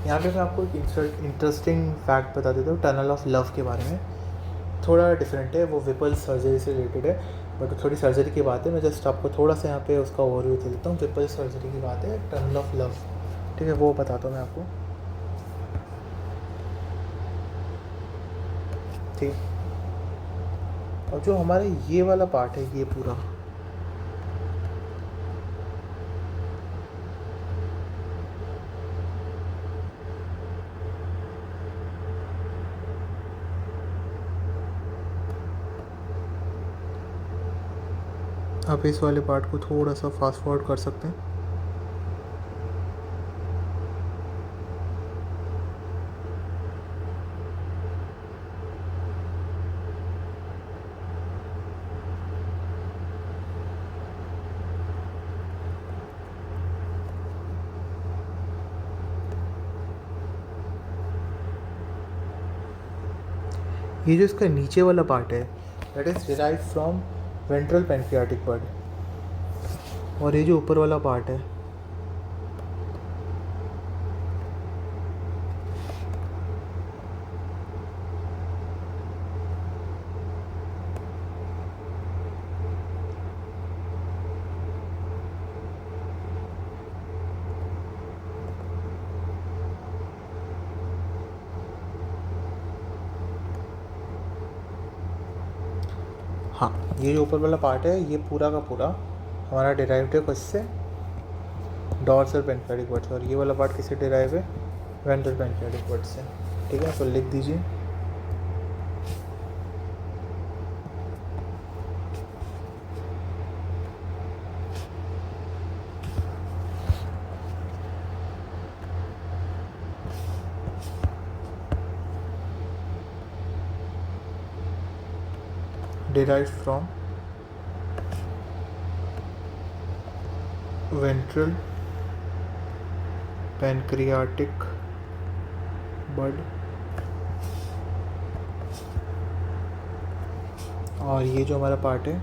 यहाँ पे मैं आपको एक इंटरेस्टिंग फैक्ट बता देता हूँ टनल ऑफ लव के बारे में. थोड़ा डिफरेंट है, वो विपल सर्जरी से रिलेटेड है, बट थोड़ी सर्जरी की बात है. मैं जस्ट आपको थोड़ा सा यहाँ पे उसका ओवरव्यू दे देता हूँ. विपल सर्जरी की बात है, टनल ऑफ लव. ठीक है, वो बताता हूँ मैं आपको. ठीक, और जो हमारे ये वाला पार्ट है, ये पूरा आप इस वाले पार्ट को थोड़ा सा फास्ट फॉरवर्ड कर सकते हैं. ये जो इसका नीचे वाला पार्ट है, that is derive from ventral pancreatic bird, और ये जो ऊपर वाला पार्ट है, हाँ, ये जो ऊपर वाला पार्ट है, ये पूरा का पूरा हमारा डिराइव्ड है किससे, डॉर्सल पैनक्रियाटिक बर्ड से, और ये वाला पार्ट किससे डिराइव है, वेंट्रल पैनक्रियाटिक बर्ड से. ठीक है, तो लिख दीजिए derived from ventral pancreatic bud, और ये जो हमारा पार्ट है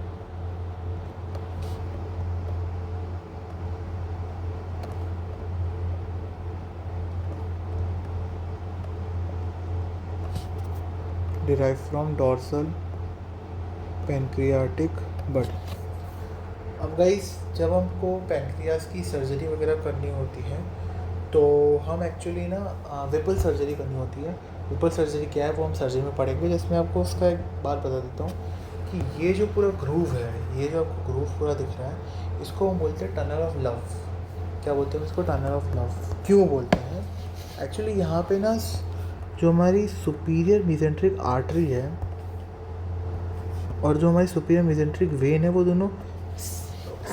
derived from dorsal पैनक्रियाटिक बड. अब गाइस, जब हमको पैनक्रियास की सर्जरी वगैरह करनी होती है तो हम एक्चुअली ना विपल सर्जरी करनी होती है. विपल सर्जरी क्या है वो हम सर्जरी में पढ़ेंगे, जिसमें आपको उसका एक बात बता देता हूँ कि ये जो पूरा ग्रूव है, ये जो आपको ग्रूव पूरा दिख रहा है, इसको हम बोलते हैं टनल ऑफ लव. क्या बोलते हैं इसको, टनल ऑफ लव क्यों बोलते हैं? एक्चुअली यहाँ पे ना जो हमारी सुपीरियर मेसेंट्रिक आर्टरी है और जो हमारी सुपीरियर मेसेंट्रिक वेन है वो दोनों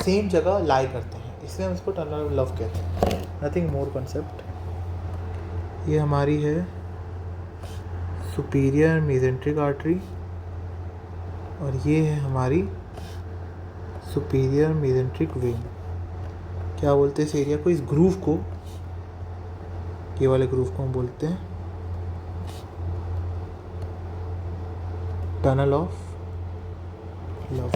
सेम जगह लाई करते हैं, इसलिए हम इसको टनल ऑफ लव कहते हैं। Nothing more concept. ये हमारी है सुपीरियर मेसेंट्रिक आर्टरी और ये है हमारी सुपीरियर मेसेंट्रिक वेन। क्या बोलते हैं इस एरिया को, इस ग्रूव को, ये वाले ग्रूव को हम बोलते हैं tunnel of love.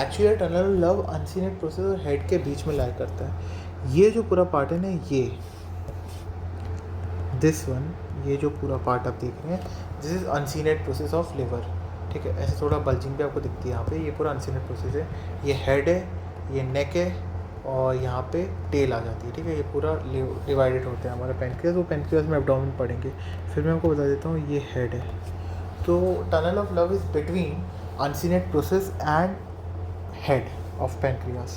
Actually tunnel of love uncinate process और हेड के बीच में लाई करता है। ये जो पूरा पार्ट है ना, ये दिस वन, ये जो पूरा पार्ट आप देख रहे हैं, this is uncinate process of liver. ठीक है, ऐसे थोड़ा बल्जिंग भी आपको दिखती है यहाँ पे। ये पूरा अनसीनेट प्रोसेस है। ये हेड है, ये नेक है और यहाँ पे टेल आ जाती है। ठीक है, ये पूरा डिवाइडेड होते हैं हमारा पैनक्रियास। वो पैनक्रियास में एब्डोमेन पढ़ेंगे। फिर मैं आपको बता देता हूँ, ये हेड है। तो tunnel of love is between uncinate process and head of pancreas.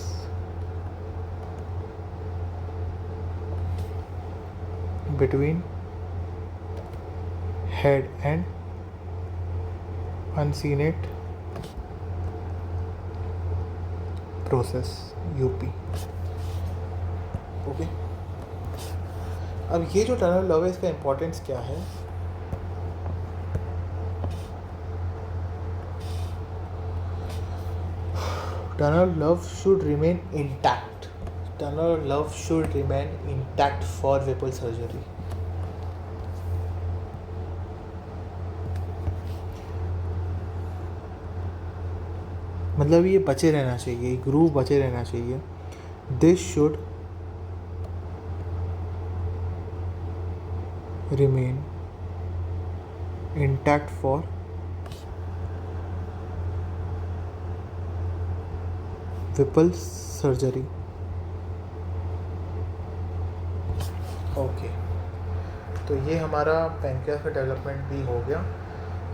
Between head and uncinate process UP. Okay, अब ये जो टनल लव है इसका इम्पोर्टेंस क्या है? Tunnel love should remain intact. Tunnel love should remain intact for Whipple surgery. मतलब ये बचे रहना चाहिए, ये ग्रूव बचे रहना चाहिए। This should remain intact for Whipple surgery. Okay, तो ये हमारा पैनक्रियास का डेवलपमेंट भी हो गया,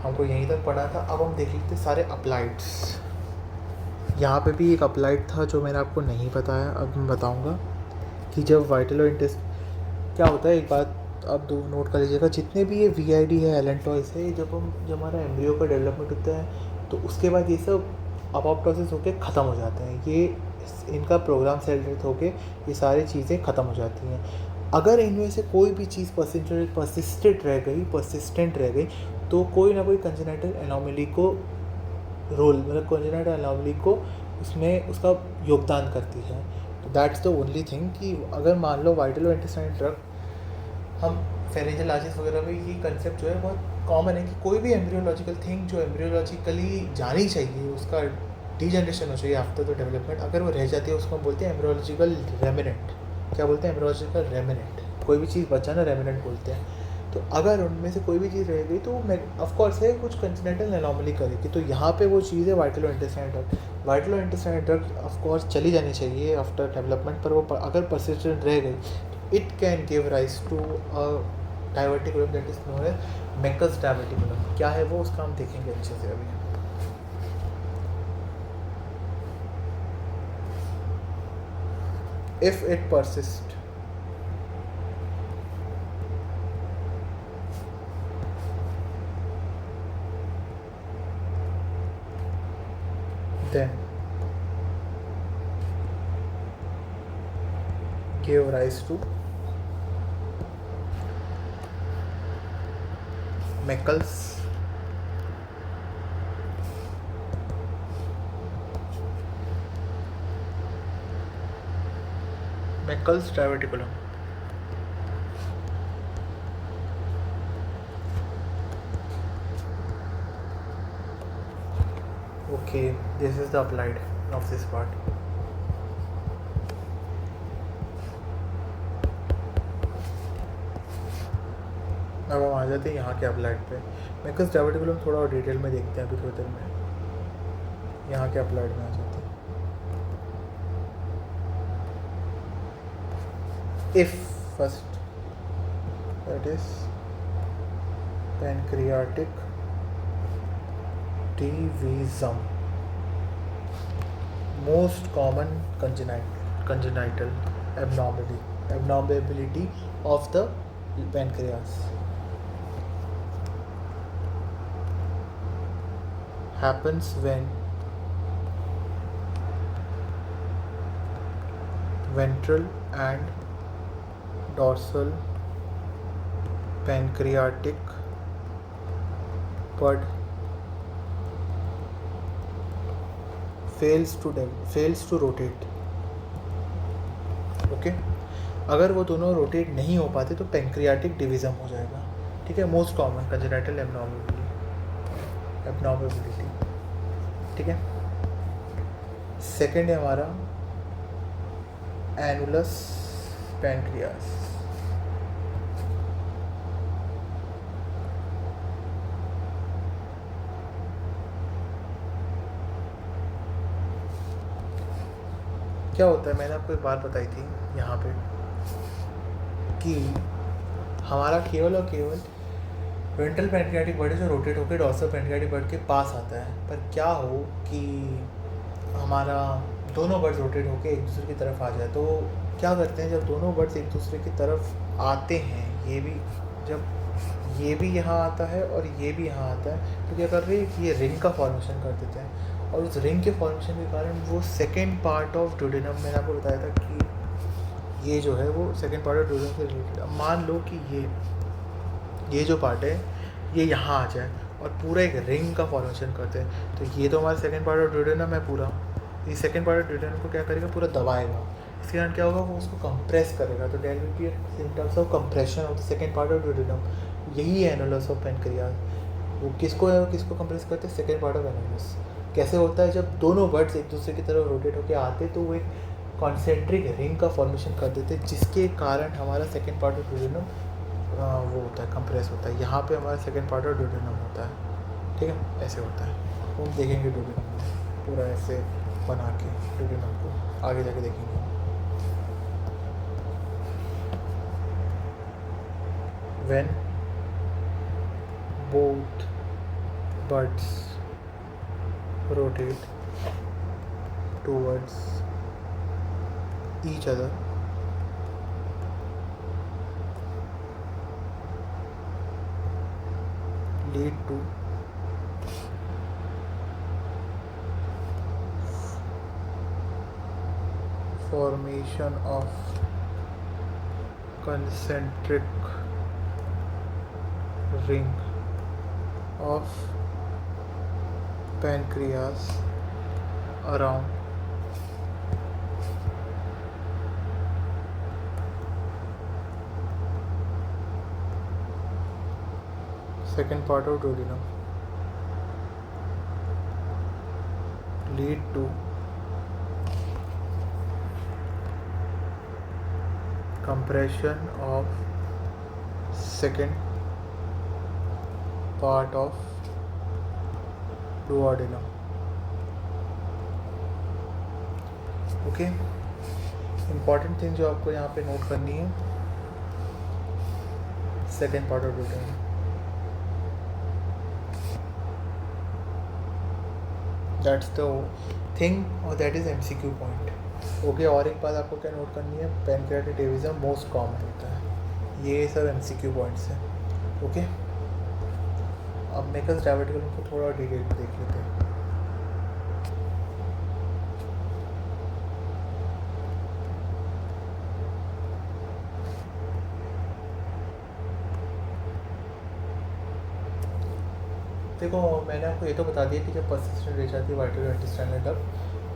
हमको यहीं तक पढ़ा था। अब हम देख लेते सारे अप्लाइड्स। यहाँ पे भी एक अप्लाइड था जो मैंने आपको नहीं बताया, अब मैं बताऊँगा कि जब वाइटल और इंटेस्ट क्या होता है। एक बात आप दो नोट कर लीजिएगा, जितने भी ये VID है, एलेंटॉइस है, जब हमारा एम्ब्रियो का डेवलपमेंट होता है तो उसके बाद ये सब अपोप्टोसिस होके ख़त्म हो जाते हैं। ये इनका प्रोग्राम सेल डेथ होके ये सारी चीज़ें ख़त्म हो जाती हैं। अगर इनमें से कोई भी चीज़ परसिस्टेंट रह गई तो कोई ना कोई कंजेनिटल एनोमली को मतलब कंजेनिटल एनोमली को उसमें उसका योगदान करती है। तो दैट्स द ओनली थिंग कि अगर मान लो वाइटल इंटेस्टाइनल ट्रैक्ट, हम फेरेंजियोलॉजिस्ट वगैरह में ये कंसेप्ट जो है बहुत कॉमन है कि कोई भी एम्ब्रियोलॉजिकल थिंग जो एम्ब्रियोलॉजिकली जानी चाहिए, उसका डीजनरेशन हो चाहिए आफ्टर द डेवलपमेंट, अगर वो रह जाती है उसको हम बोलते हैं एम्ब्रियोलॉजिकल रेमिनेंट। क्या बोलते हैं? Embryological remnant. कोई भी चीज़ बचा ना, रेमिनेंट बोलते हैं। तो अगर उनमें से कोई भी चीज़ रह गई तो ऑफकोर्स है कुछ कंजेनिटल एनोमली करेगी। तो यहाँ पे वो चीज़ है vital intestinal tract. Vital intestinal tract of course चली जानी चाहिए आफ्टर डेवलपमेंट, पर वो अगर परसिस्टेंट रह गई it can give rise to diverticulum that is known as Meckel's diverticulum. क्या है वो, उसका हम देखेंगे अच्छे से अभी। If it persists, then give rise to Meckel's diverticulum. Okay, this is the applied of this part. अब हम आ जाते हैं यहाँ के अप्लाइड पे। मैकस डायवर्टिकुलम थोड़ा और डिटेल में देखते हैं अभी थोड़ी देर में। यहाँ के अप्लाइड में आ जाते हैं। If first, that is pancreatic TVism, most common congenital abnormality of the pancreas happens when ventral and dorsal pancreatic bud fails to rotate. Okay अगर वो दोनों रोटेट नहीं हो पाते तो पेंक्रियाटिक डिवीज़न हो जाएगा. ठीक है, मोस्ट कॉमन कंजेनिटल एब्नॉर्मेबिलिटी. ठीक है, सेकेंड है हमारा एनुलस पैंक्रियास. क्या होता है, मैंने आपको एक बात बताई थी यहाँ पे कि हमारा केवल और केवल वेंट्रल पैंक्रियाटिक बर्ड जो रोटेट होकर डॉर्सल पैंक्रियाटिक बर्ड के पास आता है. पर क्या हो कि हमारा दोनों बर्ड्स रोटेट होकर एक दूसरे की तरफ आ जाए, तो क्या करते हैं जब दोनों बर्ड्स एक दूसरे की तरफ आते हैं, जब ये भी यहाँ आता है और ये भी यहाँ आता है, तो क्या कर रहे हैं कि ये रिंग का फॉर्मेशन कर देते हैं. और उस रिंग के फॉर्मेशन के कारण वो सेकेंड पार्ट ऑफ ड्यूडेनम, मैंने आपको बताया था कि ये जो है वो सेकेंड पार्ट ऑफ ड्यूडेनम से रिलेटेड. अब मान लो कि ये जो पार्ट है ये यहाँ आ जाए और पूरा एक रिंग का फॉर्मेशन करते हैं, तो ये तो हमारा सेकेंड पार्ट ऑफ ड्यूडेनम है पूरा. ये सेकेंड पार्ट ऑफ ड्यूडेनम को क्या करेगा, पूरा दबाएगा. इसके कारण क्या होगा, वो उसको कंप्रेस करेगा. तो there will be symptoms of compression of the second part of duodenum. यही है एनुलस ऑफ पैंक्रियास. वो किसको कंप्रेस करते हैं, सेकेंड पार्ट ऑफ एनुलस. कैसे होता है, जब दोनों बर्ड्स एक दूसरे की तरफ रोटेट होकर आते तो वो एक कॉन्सेंट्रिक रिंग का फॉर्मेशन कर देते, जिसके कारण हमारा सेकेंड पार्ट ऑफ ड्यूडेनम वो होता है, कंप्रेस होता है. यहाँ पे हमारा सेकेंड पार्ट ऑफ ड्यूडेनम होता है. ठीक है, ऐसे होता है. हम देखेंगे ड्यूडेनम पूरा ऐसे बना के ड्यूडेनम को आगे जाके देखेंगे. When both buds rotate towards each other, lead to formation of concentric ring of pancreas around second part of duodenum, lead to compression of second part of duodenum. ओके, इम्पॉर्टेंट थिंग जो आपको यहाँ पे note करनी है, second part of duodenum. That's the thing और that is MCQ point. Okay, और एक बात आपको क्या नोट करनी है, पैंक्रियाटिक डिवीज़न मोस्ट कॉमन होता है. ये सब MCQ पॉइंट्स हैं. ओके, अब मेकल्स डायवर्टिकुलम को थोड़ा डिटेल में देख लेते हैं. देखो, मैंने आपको ये तो बता दिया कि जब पर्सिस्टेंट रह जाती है वर्टिब्रल इंटेस्टाइनल डक्ट,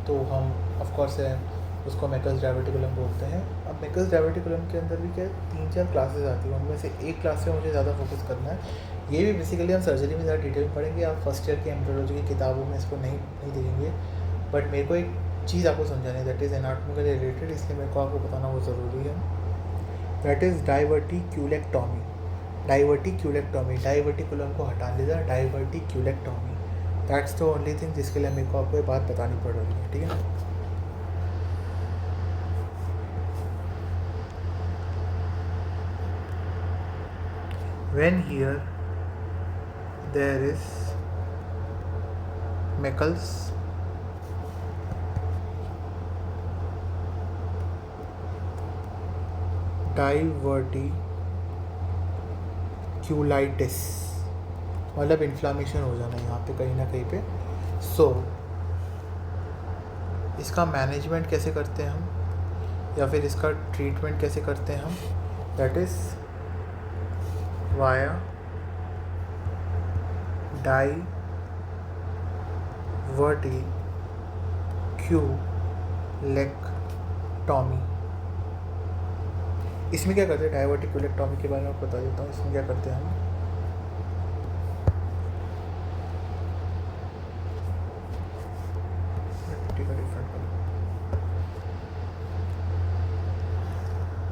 तो हम ऑफ कोर्स उसको मेकल्स डायवर्टिकुलम बोलते हैं. अब मेकल्स डायवर्टिकुलम के अंदर भी क्या 3-4 क्लासेस आती हैं, उनमें से एक क्लास पे मुझे ज़्यादा फोकस करना है. ये भी बेसिकली हम सर्जरी में ज़्यादा डिटेल में पढ़ेंगे. आप फर्स्ट ईयर की एम्ब्रियोलॉजी की किताबों में इसको नहीं देखेंगे. बट मेरे को एक चीज़ आपको समझानी है, दैट इज़ एनाटॉमिकली रिलेटेड, इसलिए मेरे को आपको बताना बहुत ज़रूरी है. That is डाइवर्टिक्यूलेक्टॉमी. डाइवर्टिकुलम को हटा देना, डाइवर्टिक्यूलेक्टॉमी. दैट्स द ओनली थिंग जिसके लिए मेरे को आपको ये बात बतानी पड़ रही है. ठीक है ना. When here there is Meckel's डाइवर्टिक्यूलाइटिस, मतलब इन्फ्लामेशन हो जाना यहाँ पे कहीं ना कहीं पे। इसका मैनेजमेंट कैसे करते हैं हम, या फिर इसका ट्रीटमेंट कैसे करते हैं हम, दैट इज़ वाया डाइवर्टिक्यूलेक्टॉमी। इसमें क्या करते हैं, डाइवर्टिक्यूलेक्टॉमी के बारे में आपको बता देता हूँ। इसमें क्या करते हैं हम,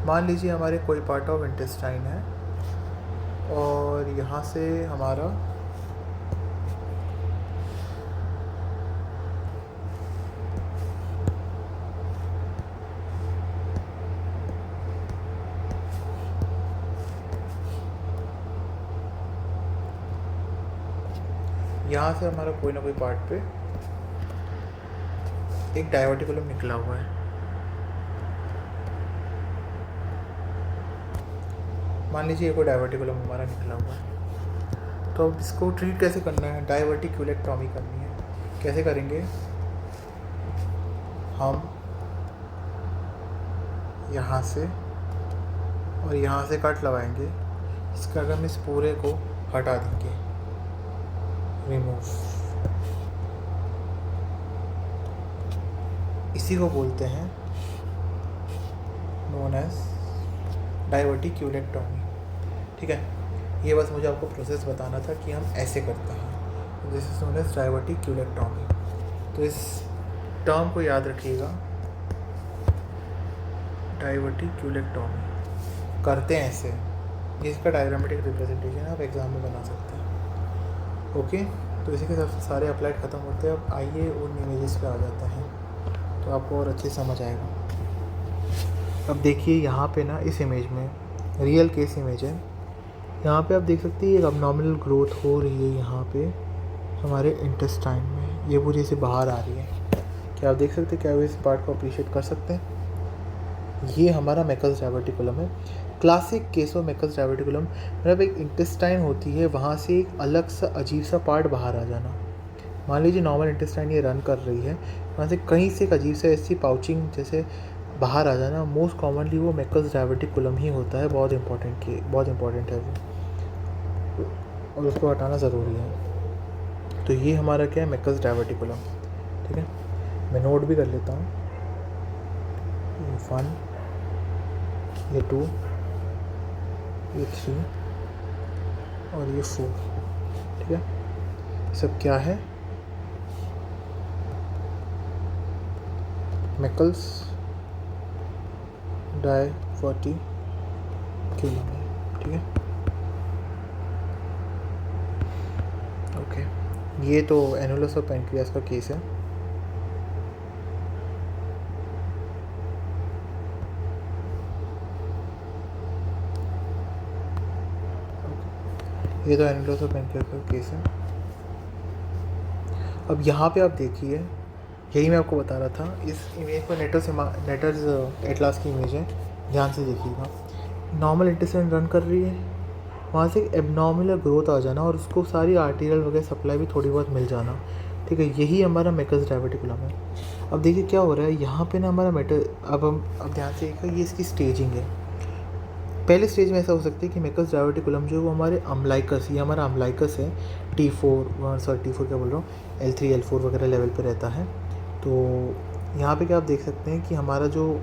मान लीजिए हमारे कोई पार्ट ऑफ इंटेस्टाइन है और यहाँ से हमारा कोई ना कोई पार्ट पे एक डाइवर्टिकुलम निकला हुआ है। मान लीजिए कोई डाइवर्टिकुलम हमारा निकला हुआ है, तो अब इसको ट्रीट कैसे करना है, डाइवर्टिक्यूलेक्टॉमी करनी है। कैसे करेंगे, हम यहाँ से और यहाँ से कट लगाएंगे, इसका हम इस पूरे को हटा देंगे, रिमूव। इसी को बोलते हैं नोन एज डाइवर्टिक्यूलेक्टॉमी। ठीक है, ये बस मुझे आपको प्रोसेस बताना था कि हम ऐसे करते हैं। This is known as diverticulectomy. तो इस टर्म को याद रखिएगा, डाइवर्टिक्यूलेक्टॉमी करते हैं ऐसे। इसका डायग्रामेटिक रिप्रेजेंटेशन आप एग्जाम में बना सकते हैं। ओके, तो इसी के हिसाब से सारे अप्लाइड ख़त्म होते हैं। अब आइए उन इमेजेस पे आ जाते हैं, तो आपको और अच्छे समझ आएगा। अब देखिए यहाँ पे ना, इस इमेज में रियल केस इमेज है। यहाँ पे आप देख सकते हैं एक अबनॉर्मल ग्रोथ हो रही है यहाँ पे हमारे इंटेस्टाइन में, ये पूरी से बाहर आ रही है। क्या आप देख सकते हैं, क्या इस पार्ट को अप्रिशिएट कर सकते हैं। ये हमारा मैकल्स डाइवर्टिकुलम है। क्लासिक केस ऑफ मैकल्स डाइवर्टिकुलम मतलब एक इंटेस्टाइन होती है, वहाँ से एक अलग सा अजीब सा पार्ट बाहर आ जाना। मान लीजिए नॉर्मल इंटेस्टाइन ये रन कर रही है, वहाँ से कहीं से एक अजीब सा ऐसी पाउचिंग जैसे बाहर आ जाना। मोस्ट कॉमनली वो मैकल्स डाइवर्टिकुलम ही होता है। बहुत इंपॉर्टेंट है वो, और उसको हटाना ज़रूरी है। तो ये हमारा क्या है, मैकल्स डाइवर्टिकुलम। ठीक है, मैं नोट भी कर लेता हूँ। ये 1, ये 2, ये 3 और ये 4। ठीक है, सब क्या है, मैकल्स डाइवर्टिकुलम है। ठीक है, ओके। ये तो एनुलस ऑफ पैनक्रियास का केस है। ये तो एनुलस ऑफ पैनक्रियास का केस है। अब यहाँ पे आप देखिए, यही मैं आपको बता रहा था। इस इमेज पर नेटर्स एटलास की इमेज है, ध्यान से देखिएगा। नॉर्मल इंटेस्टाइन रन कर रही है, वहाँ से एक एबनॉर्मल ग्रोथ आ जाना और उसको सारी आर्टीरियल वगैरह सप्लाई भी थोड़ी बहुत मिल जाना। ठीक है, यही हमारा मैकल्स डाइवर्टिकुलम है। अब देखिए क्या हो रहा है यहाँ पे ना, हमारा अब ध्यान से देखिए, ये इसकी स्टेजिंग है। पहले स्टेज में ऐसा हो सकता है कि मैकल्स डाइवर्टिकुलम जो वो हमारे अम्लाइकस, ये हमारा अम्लाइकस है, T4 क्या बोल रहा हूँ, L3 L4 वगैरह लेवल पे रहता है। तो यहाँ पे क्या आप देख सकते हैं कि हमारा जो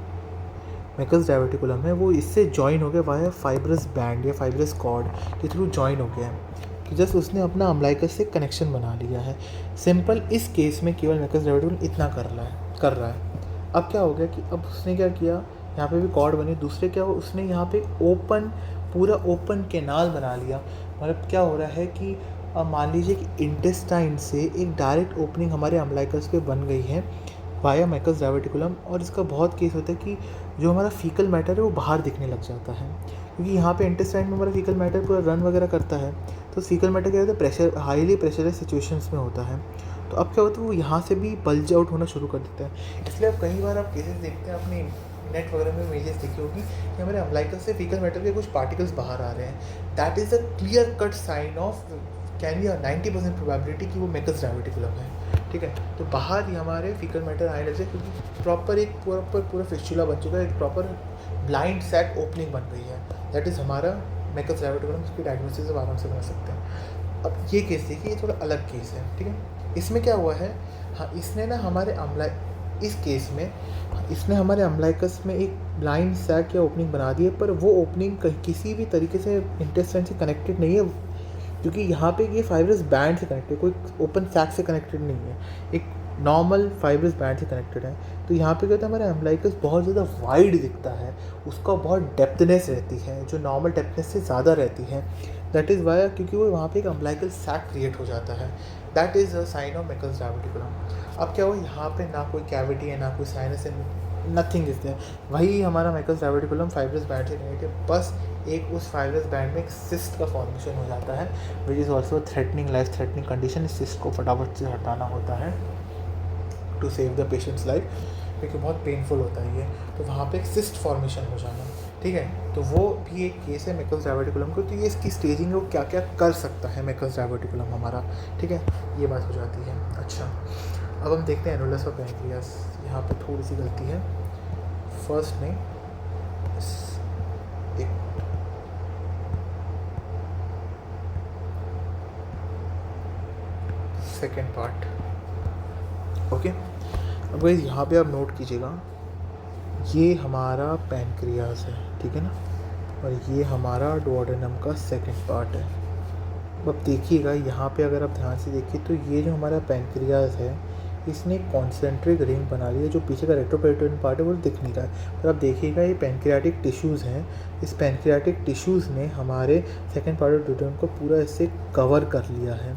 मैकल्स डाइवर्टिकुलम है वो इससे जॉइन हो गया वाया फाइब्रस बैंड या फाइब्रस कॉर्ड के थ्रू जॉइन हो गया है, कि जस्ट उसने अपना अम्लाइकस से कनेक्शन बना लिया है। सिंपल इस केस में केवल मैकल्स डाइवर्टिकुलम इतना कर रहा है। अब क्या हो गया कि अब उसने क्या किया, यहाँ पे भी कॉर्ड बनी, दूसरे क्या हो, उसने यहाँ पे पूरा ओपन कैनाल बना लिया। मतलब क्या हो रहा है कि अब मान लीजिए कि इंटेस्टाइन से एक डायरेक्ट ओपनिंग हमारे अम्लाइकस पे बन गई है वाया मैकल्स डाइवर्टिकुलम। और इसका बहुत केस होता है कि जो हमारा फीकल मैटर है वो बाहर दिखने लग जाता है, क्योंकि यहाँ पे इंटेस्टाइन में हमारा फीकल मैटर पूरा रन वगैरह करता है। तो फीकल मैटर क्या होता है, हाईली प्रेशराइज सिचुएशंस में होता है। तो अब क्या होता है, वो यहाँ से भी बल्ज आउट होना शुरू कर देता है। इसलिए अब कई बार आप केसेस देखते हैं अपनी नेट वगैरह में इमेजेस देखी होगी कि हमारे अम्बिलिकस से फीकल मैटर के कुछ पार्टिकल्स बाहर आ रहे हैं। That is a clear cut sign of can be 90% probability कि वो मेकस डायवर्टिकुलम है। ठीक है, तो बाहर ही हमारे फीकल मैटर आने लगे क्योंकि पूरा फिस्चुला बन चुका है, एक प्रॉपर ब्लाइंड सैक ओपनिंग बन गई है। दैट इज़ हमारा मेकस डायवर्टिकुलम, उसकी डायग्नोसिस अब आराम से बना सकते हैं। अब ये केस देखिए, ये थोड़ा अलग केस है। ठीक है, इसमें क्या हुआ है, हाँ इसने ना हमारे इस केस में इसने हमारे अम्बिलिकस में एक ब्लाइंड सैक या ओपनिंग बना दी है, पर वो ओपनिंग किसी भी तरीके से इंटेस्टाइन से कनेक्टेड नहीं है, क्योंकि यहाँ पे ये फाइब्रस बैंड से कनेक्टेड, कोई ओपन सैक से कनेक्टेड नहीं है, एक नॉर्मल फाइब्रस बैंड से कनेक्टेड है। तो यहाँ पे क्या होता है, हमारा अम्बिलिकस बहुत ज़्यादा वाइड दिखता है, उसका बहुत डेप्थनेस रहती है जो नॉर्मल डेप्थनेस से ज़्यादा रहती है। दैट इज़ वाई, क्योंकि वो वहाँ पे एक अम्बिलिकल सैक क्रिएट हो जाता है। That is a sign of Meckel's diverticulum. अब क्या हुआ, यहाँ पे ना कोई कैविटी है, ना कोई साइनस है, नथिंग इज देयर। वही हमारा मेकस डायवर्टिकुलम फाइब्रस बैंड से कनेक्टेड, बस एक उस फाइब्रस बैंड में एक सिस्ट का फॉर्मेशन हो जाता है, which is also threatening, life threatening condition. इस सिस्ट को फटाफट से हटाना होता है to save the patient's life, क्योंकि बहुत पेनफुल होता है ये। तो वहाँ पे एक सिस्ट फॉर्मेशन हो जाना, ठीक है, तो वो भी एक केस है मेकस डायवर्टिकुलम को। तो ये इसकी स्टेजिंग, वो क्या क्या कर सकता है मेकस डायवर्टिकुलम हमारा, ठीक है, ये बात हो जाती है। अच्छा, अब हम देखते हैं एनुलस ऑफ पैंक्रियास। यहाँ पे थोड़ी सी गलती है, फर्स्ट नहीं, एक सेकेंड पार्ट, ओके। अब गाइस यहाँ पे आप नोट कीजिएगा, ये हमारा पैंक्रियास है, ठीक है ना, और ये हमारा डुओडेनम का सेकेंड पार्ट है। अब देखिएगा यहाँ पे, अगर आप ध्यान से देखिए तो ये जो हमारा पैंक्रियास है, इसने कॉन्सेंट्रिक रिंग बना ली है। जो पीछे का रेट्रोपेरिटोनियन पार्ट है वो दिख नहीं रहा है, पर आप देखिएगा ये पैंक्रियाटिक टिश्यूज़ हैं। इस पैंक्रियाटिक टिश्यूज़ ने हमारे सेकेंड पार्ट ऑफ डुओडेनम को पूरा इससे कवर कर लिया है,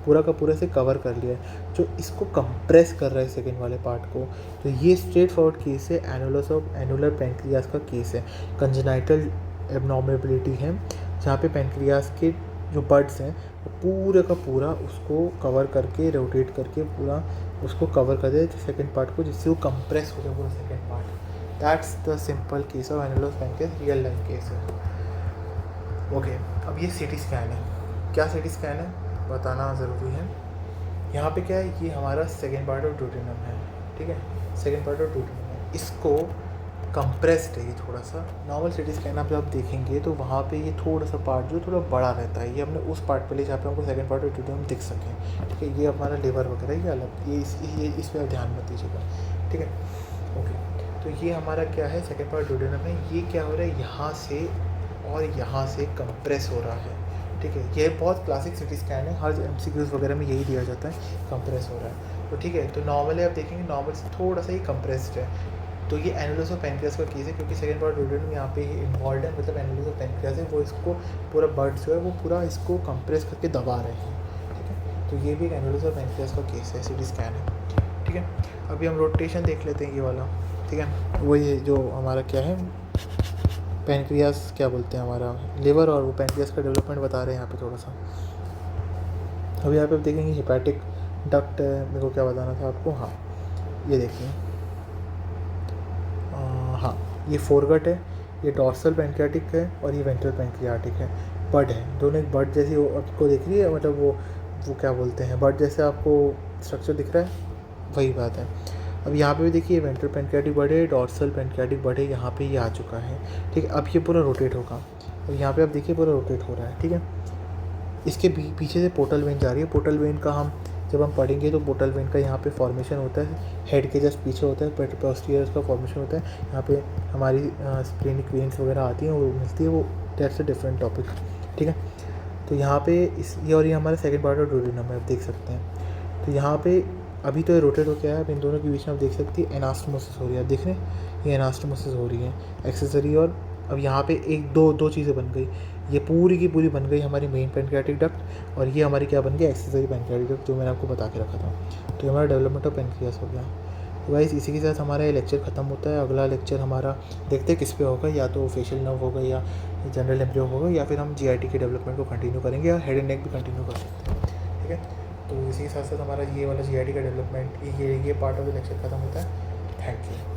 पूरा का पूरा से कवर कर लिया है, जो इसको कंप्रेस कर रहा है सेकेंड वाले पार्ट को। तो ये स्ट्रेट फॉरवर्ड केस है, एनुलस ऑफ एनुलर पैंक्रियास का केस है, कंजेनाइटल एबनॉर्मेबिलिटी है, जहाँ पे पैंक्रियास के जो बड्स हैं वो पूरे का पूरा उसको कवर करके, रोटेट करके पूरा उसको कवर कर दे सेकेंड पार्ट को, जिससे वो कंप्रेस हो जाए पूरा second part. That's the simple case of annulus pancreas, real life case है। ओके, अब ये सीटी स्कैन है। क्या सीटी स्कैन है बताना ज़रूरी है। यहाँ पे क्या है, ये हमारा सेकेंड पार्ट ऑफ डुओडेनम है, ठीक है, सेकेंड पार्ट ऑफ डुओडेनम है, इसको कंप्रेस्ड है ये थोड़ा सा। नॉर्मल सीटी स्कैन आप जब देखेंगे तो वहाँ पे ये थोड़ा सा पार्ट जो थोड़ा बड़ा रहता है, ये हमने उस पार्ट पे लिए जहाँ पे हमको सेकेंड पार्ट ऑफ डुओडेनम दिख सके, ठीक है। ये हमारा लिवर वगैरह ये अलग, ये इस पर ध्यान मत दीजिएगा, ठीक है, ओके। तो ये हमारा क्या है, सेकेंड पार्ट डुओडेनम है। ये क्या हो रहा है, यहाँ से और यहाँ से कंप्रेस हो रहा है, ठीक है। ये बहुत क्लासिक सीटी स्कैन है, हर एमसीक्यूज़ वगैरह में यही दिया जाता है, कंप्रेस हो रहा है, तो ठीक है। तो नॉर्मली आप देखेंगे, नॉर्मल से थोड़ा सा ही कंप्रेस्ड है, तो ये एनुलस ऑफ पैंक्रियास का केस है, क्योंकि सेकेंड पार्ट डुओडेनम यहाँ पे इन्वॉल्व है, मतलब एनुलस ऑफ पैंक्रियास है, वो इसको पूरा बर्ड जो है वो पूरा इसको कंप्रेस करके दबा रहे हैं, ठीक है। तो ये भी एक एनुलस ऑफ पैंक्रियास का केस है, सीटी स्कैन है, ठीक है। अभी हम रोटेशन देख लेते हैं ये वाला, ठीक है। वो ये जो हमारा क्या है, पैंक्रियास क्या बोलते हैं, हमारा लिवर और वो पैंक्रियास का डेवलपमेंट बता रहे हैं यहाँ पे थोड़ा सा। अभी यहाँ पे देखेंगे हिपैटिक डक्ट है, मेरे को क्या बताना था आपको, हाँ ये देखिए, हाँ ये फोरगट है, ये डॉर्सल पैंक्रियाटिक है और ये वेंट्रल पैंक्रियाटिक है, बड है, दोनों एक बड जैसी आपको दिख रही है, मतलब वो क्या बोलते हैं, बड जैसे आपको स्ट्रक्चर दिख रहा है, वही बात है। अब यहाँ पे भी देखिए वेंट्रल पैंक्रियाटिक बड है, डॉर्सल पैंक्रियाटिक बड है, यहाँ पे ये आ चुका है, ठीक है। अब ये पूरा रोटेट होगा, और यहाँ पे आप देखिए पूरा रोटेट हो रहा है, ठीक है। इसके पीछे से पोर्टल वेन जा रही है, पोर्टल वेन का जब हम पढ़ेंगे तो पोर्टल वेन का यहाँ पे फॉर्मेशन होता है, हेड के जस्ट पीछे होता है, पोस्टीरियर का फॉर्मेशन होता है, यहाँ पे हमारी स्प्लेनिक वेन्स वगैरह आती हैं, वो मिलती है, वो दैट्स अ डिफरेंट टॉपिक, ठीक है। तो यहाँ पे ये और ये हमारा सेकेंड पार्ट ऑफ डुओडेनम है, आप देख सकते हैं। तो यहाँ पे अभी तो ये रोटेट हो गया है, अब इन दोनों के बीच में आप देख सकते हैं एनास्टोमोसिस हो रही है, आप देख रहे हैं ये एनास्टोमोसिस हो रही है एक्सेसरी। और अब यहाँ पे एक दो चीज़ें बन गई, ये पूरी की पूरी बन गई हमारी मेन पैंक्रियाटिक डक्ट, और ये हमारी क्या बन गई, एक्सेसरी पैंक्रियाटिक डक्ट, जो मैंने आपको बता के रखा था। तो ये हमारा डेवलपमेंट ऑफ पैंक्रियास हो गया। तो गाइस इसी के साथ हमारा ये लेक्चर ख़त्म होता है। अगला लेक्चर हमारा देखते हैं किस पे होगा, या तो फेशियल नर्व होगा, या जनरल एम्ब्रियो होगा, या फिर हम जीआईटी के डेवलपमेंट को कंटिन्यू करेंगे, या हेड एंड नेक भी कंटिन्यू कर सकते हैं, ठीक है। तो इसी के साथ साथ हमारा ये वाला जीआईटी का डेवलपमेंट, ये पार्ट ऑफ द लेक्चर ख़त्म होता है। Thank you.